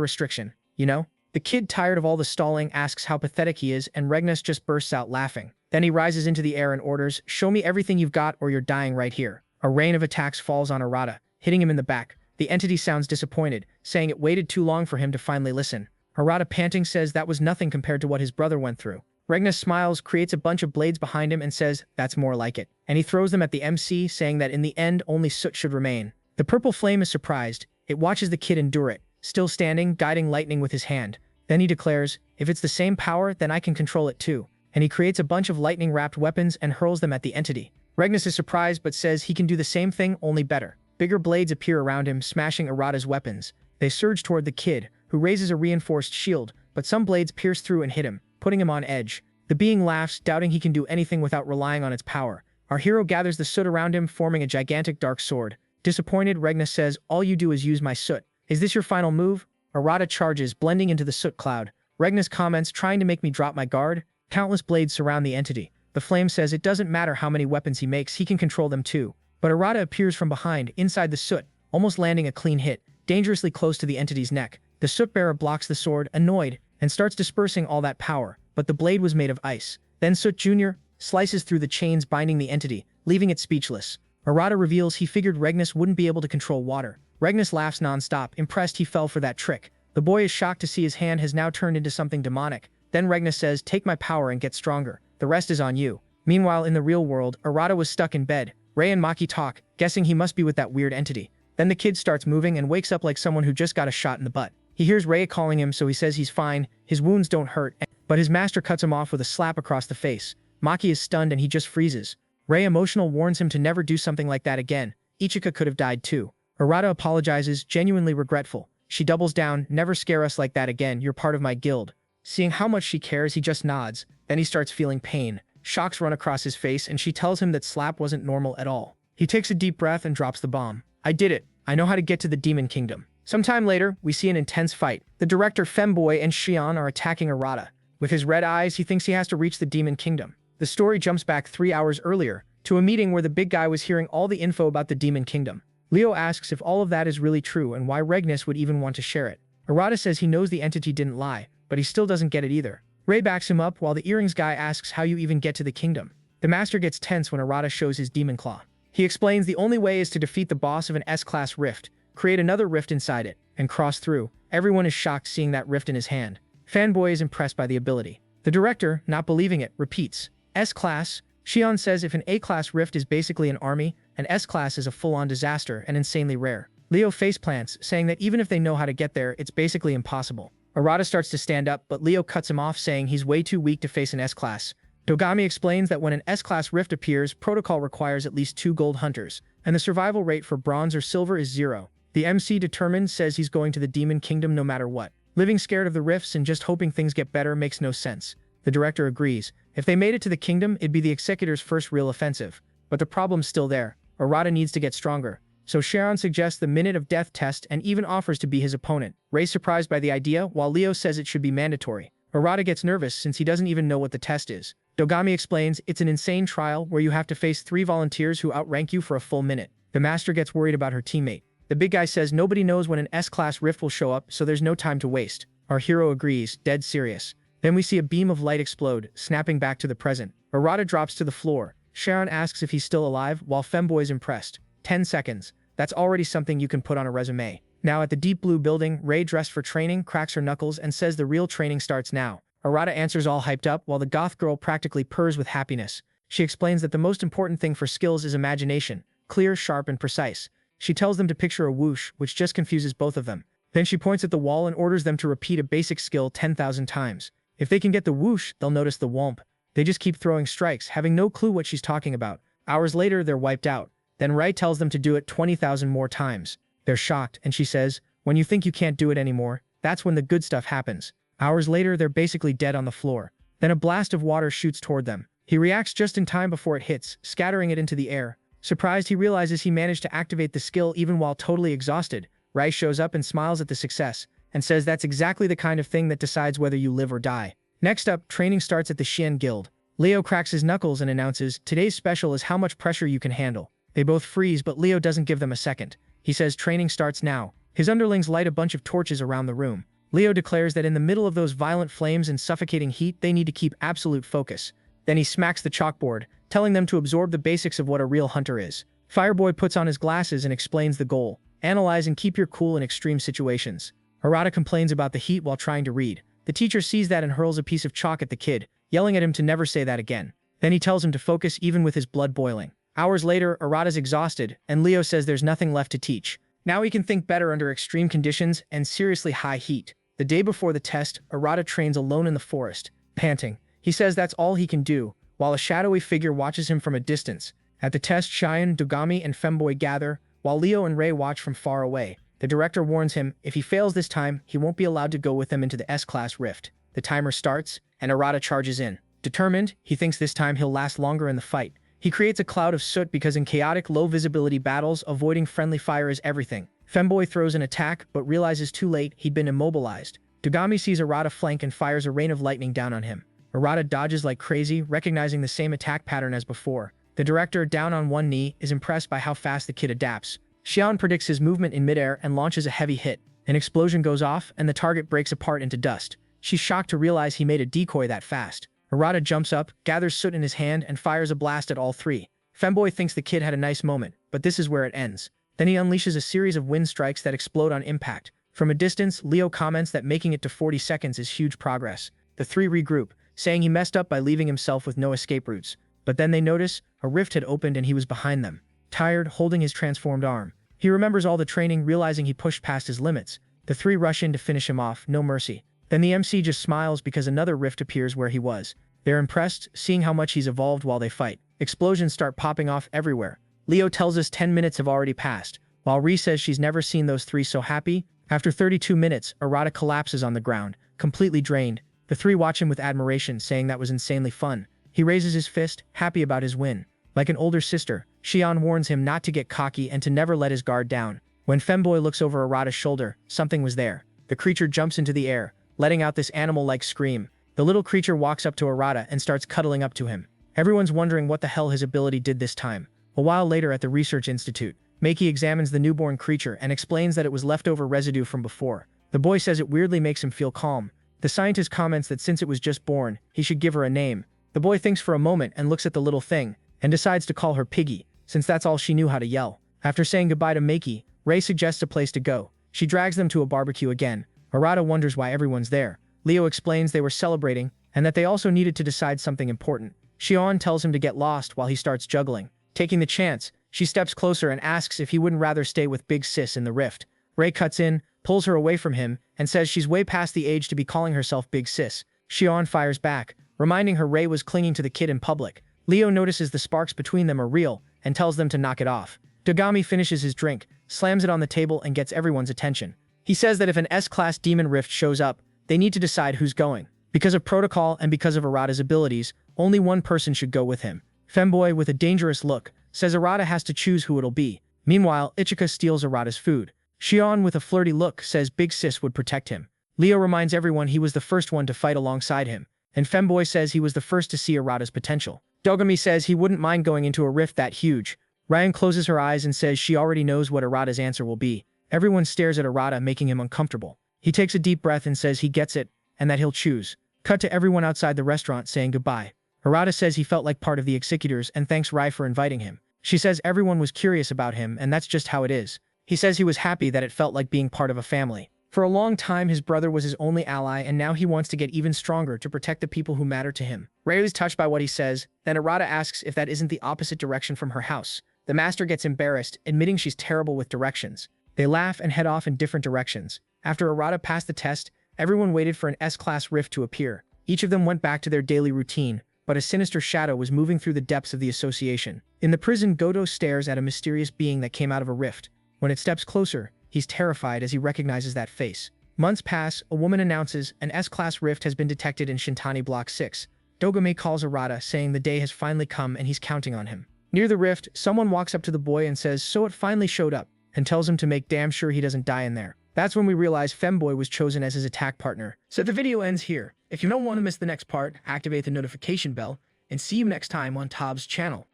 restriction. You know? The kid, tired of all the stalling, asks how pathetic he is, and Regnis just bursts out laughing. Then he rises into the air and orders, show me everything you've got or you're dying right here. A rain of attacks falls on Arata, hitting him in the back. The entity sounds disappointed, saying it waited too long for him to finally listen. Arata, panting, says that was nothing compared to what his brother went through. Regnis smiles, creates a bunch of blades behind him and says, that's more like it. And he throws them at the MC, saying that in the end, only soot should remain. The purple flame is surprised. It watches the kid endure it, still standing, guiding lightning with his hand. Then he declares, if it's the same power, then I can control it too. And he creates a bunch of lightning-wrapped weapons and hurls them at the entity. Regnis is surprised but says he can do the same thing, only better. Bigger blades appear around him, smashing Arata's weapons. They surge toward the kid, who raises a reinforced shield, but some blades pierce through and hit him, putting him on edge. The being laughs, doubting he can do anything without relying on its power. Our hero gathers the soot around him, forming a gigantic dark sword. Disappointed, Regnis says, all you do is use my soot. Is this your final move? Arata charges, blending into the soot cloud. Regnis comments, trying to make me drop my guard? Countless blades surround the entity. The flame says it doesn't matter how many weapons he makes, he can control them too. But Arata appears from behind, inside the soot, almost landing a clean hit, dangerously close to the entity's neck. The soot bearer blocks the sword, annoyed, and starts dispersing all that power, but the blade was made of ice. Then Soot Jr. slices through the chains binding the entity, leaving it speechless. Arata reveals he figured Regnis wouldn't be able to control water. Regnis laughs non-stop, impressed he fell for that trick. The boy is shocked to see his hand has now turned into something demonic. Then Regnis says, take my power and get stronger. The rest is on you. Meanwhile, in the real world, Arata was stuck in bed. Ray and Maki talk, guessing he must be with that weird entity. Then the kid starts moving and wakes up like someone who just got a shot in the butt. He hears Ray calling him, so he says he's fine, his wounds don't hurt, but his master cuts him off with a slap across the face. Maki is stunned and he just freezes. Ray, emotional, warns him to never do something like that again. Ichika could have died too. Arata apologizes, genuinely regretful. She doubles down, never scare us like that again, you're part of my guild. Seeing how much she cares, he just nods. Then he starts feeling pain. Shocks run across his face and she tells him that slap wasn't normal at all. He takes a deep breath and drops the bomb. I did it. I know how to get to the demon kingdom. Sometime later, we see an intense fight. The director Femboy and Xian are attacking Arata. With his red eyes, he thinks he has to reach the demon kingdom. The story jumps back 3 hours earlier, to a meeting where the big guy was hearing all the info about the demon kingdom. Leo asks if all of that is really true and why Regnis would even want to share it. Arata says he knows the entity didn't lie, but he still doesn't get it either. Ray backs him up while the earrings guy asks how you even get to the kingdom. The master gets tense when Arata shows his demon claw. He explains the only way is to defeat the boss of an S-class rift, create another rift inside it, and cross through. Everyone is shocked seeing that rift in his hand. Fanboy is impressed by the ability. The director, not believing it, repeats, S-class? Xian says if an A-class rift is basically an army, an S-class is a full-on disaster and insanely rare. Leo faceplants, saying that even if they know how to get there, it's basically impossible. Arata starts to stand up, but Leo cuts him off, saying he's way too weak to face an S-class. Dogami explains that when an S-class rift appears, protocol requires at least 2 gold hunters, and the survival rate for bronze or silver is 0. The MC, determined, says he's going to the demon kingdom no matter what. Living scared of the rifts and just hoping things get better makes no sense. The director agrees. If they made it to the kingdom, it'd be the Executor's first real offensive. But the problem's still there. Arata needs to get stronger. So Sharon suggests the Minute of Death test and even offers to be his opponent. Ray's surprised by the idea, while Leo says it should be mandatory. Arata gets nervous since he doesn't even know what the test is. Dogami explains it's an insane trial where you have to face 3 volunteers who outrank you for a full minute. The master gets worried about her teammate. The big guy says nobody knows when an S-class rift will show up, so there's no time to waste. Our hero agrees, dead serious. Then we see a beam of light explode, snapping back to the present. Arata drops to the floor. Sharon asks if he's still alive, while Femboy's impressed. 10 seconds. That's already something you can put on a resume. Now at the deep blue building, Ray, dressed for training, cracks her knuckles and says the real training starts now. Arata answers all hyped up, while the goth girl practically purrs with happiness. She explains that the most important thing for skills is imagination. Clear, sharp, and precise. She tells them to picture a whoosh, which just confuses both of them. Then she points at the wall and orders them to repeat a basic skill 10,000 times. If they can get the whoosh, they'll notice the whomp. They just keep throwing strikes, having no clue what she's talking about. Hours later, they're wiped out. Then Rai tells them to do it 20,000 more times. They're shocked, and she says, when you think you can't do it anymore, that's when the good stuff happens. Hours later, they're basically dead on the floor. Then a blast of water shoots toward them. He reacts just in time before it hits, scattering it into the air. Surprised, he realizes he managed to activate the skill even while totally exhausted. Rai shows up and smiles at the success, and says that's exactly the kind of thing that decides whether you live or die. Next up, training starts at the Xian Guild. Leo cracks his knuckles and announces, today's special is how much pressure you can handle. They both freeze, but Leo doesn't give them a second. He says training starts now. His underlings light a bunch of torches around the room. Leo declares that in the middle of those violent flames and suffocating heat, they need to keep absolute focus. Then he smacks the chalkboard, telling them to absorb the basics of what a real hunter is. Fireboy puts on his glasses and explains the goal. Analyze and keep your cool in extreme situations. Harada complains about the heat while trying to read. The teacher sees that and hurls a piece of chalk at the kid, yelling at him to never say that again. Then he tells him to focus even with his blood boiling. Hours later, Arata's exhausted, and Leo says there's nothing left to teach. Now he can think better under extreme conditions and seriously high heat. The day before the test, Arata trains alone in the forest, panting. He says that's all he can do, while a shadowy figure watches him from a distance. At the test, Cheyenne, Dogami, and Femboy gather, while Leo and Ray watch from far away. The director warns him, if he fails this time, he won't be allowed to go with them into the S-Class rift. The timer starts, and Arata charges in. Determined, he thinks this time he'll last longer in the fight. He creates a cloud of soot because in chaotic, low-visibility battles, avoiding friendly fire is everything. Femboy throws an attack, but realizes too late he'd been immobilized. Dogami sees Arata flank and fires a rain of lightning down on him. Arata dodges like crazy, recognizing the same attack pattern as before. The director, down on one knee, is impressed by how fast the kid adapts. Xian predicts his movement in midair and launches a heavy hit. An explosion goes off, and the target breaks apart into dust. She's shocked to realize he made a decoy that fast. Arata jumps up, gathers soot in his hand, and fires a blast at all three. Femboy thinks the kid had a nice moment, but this is where it ends. Then he unleashes a series of wind strikes that explode on impact. From a distance, Leo comments that making it to 40 seconds is huge progress. The three regroup, saying he messed up by leaving himself with no escape routes. But then they notice a rift had opened and he was behind them, tired, holding his transformed arm. He remembers all the training, realizing he pushed past his limits. The three rush in to finish him off, no mercy. Then the MC just smiles because another rift appears where he was. They're impressed, seeing how much he's evolved while they fight. Explosions start popping off everywhere. Leo tells us 10 minutes have already passed, while Ri says she's never seen those three so happy. After 32 minutes, Arata collapses on the ground, completely drained. The three watch him with admiration, saying that was insanely fun. He raises his fist, happy about his win. Like an older sister, Xian warns him not to get cocky and to never let his guard down. When Femboy looks over Arata's shoulder, something was there. The creature jumps into the air, letting out this animal-like scream. The little creature walks up to Arata and starts cuddling up to him. Everyone's wondering what the hell his ability did this time. A while later at the Research Institute, Maki examines the newborn creature and explains that it was leftover residue from before. The boy says it weirdly makes him feel calm. The scientist comments that since it was just born, he should give her a name. The boy thinks for a moment and looks at the little thing, and decides to call her Piggy, since that's all she knew how to yell. After saying goodbye to Maki, Ray suggests a place to go. She drags them to a barbecue again. Arata wonders why everyone's there. Leo explains they were celebrating, and that they also needed to decide something important. Xian tells him to get lost while he starts juggling. Taking the chance, she steps closer and asks if he wouldn't rather stay with Big Sis in the rift. Ray cuts in, pulls her away from him, and says she's way past the age to be calling herself Big Sis. Xian fires back, reminding her Ray was clinging to the kid in public. Leo notices the sparks between them are real, and tells them to knock it off. Dogami finishes his drink, slams it on the table, and gets everyone's attention. He says that if an S-Class demon rift shows up, they need to decide who's going. Because of protocol and because of Arata's abilities, only one person should go with him. Femboy, with a dangerous look, says Arata has to choose who it'll be. Meanwhile, Ichika steals Arata's food. Xian, with a flirty look, says Big Sis would protect him. Leo reminds everyone he was the first one to fight alongside him, and Femboy says he was the first to see Arata's potential. Dogami says he wouldn't mind going into a rift that huge. Ryan closes her eyes and says she already knows what Arata's answer will be. Everyone stares at Arata, making him uncomfortable. He takes a deep breath and says he gets it, and that he'll choose. Cut to everyone outside the restaurant saying goodbye. Arata says he felt like part of the executors and thanks Rai for inviting him. She says everyone was curious about him, and that's just how it is. He says he was happy that it felt like being part of a family. For a long time, his brother was his only ally, and now he wants to get even stronger to protect the people who matter to him. Ray is touched by what he says, then Arata asks if that isn't the opposite direction from her house. The master gets embarrassed, admitting she's terrible with directions. They laugh and head off in different directions. After Arata passed the test, everyone waited for an S-Class rift to appear. Each of them went back to their daily routine, but a sinister shadow was moving through the depths of the association. In the prison, Godo stares at a mysterious being that came out of a rift. When it steps closer, he's terrified as he recognizes that face. Months pass, a woman announces an S-Class rift has been detected in Shintani Block 6. Dogame calls Arata, saying the day has finally come and he's counting on him. Near the rift, someone walks up to the boy and says so it finally showed up, and tells him to make damn sure he doesn't die in there. That's when we realize Femboy was chosen as his attack partner. So the video ends here. If you don't want to miss the next part, activate the notification bell, and see you next time on Tob's channel.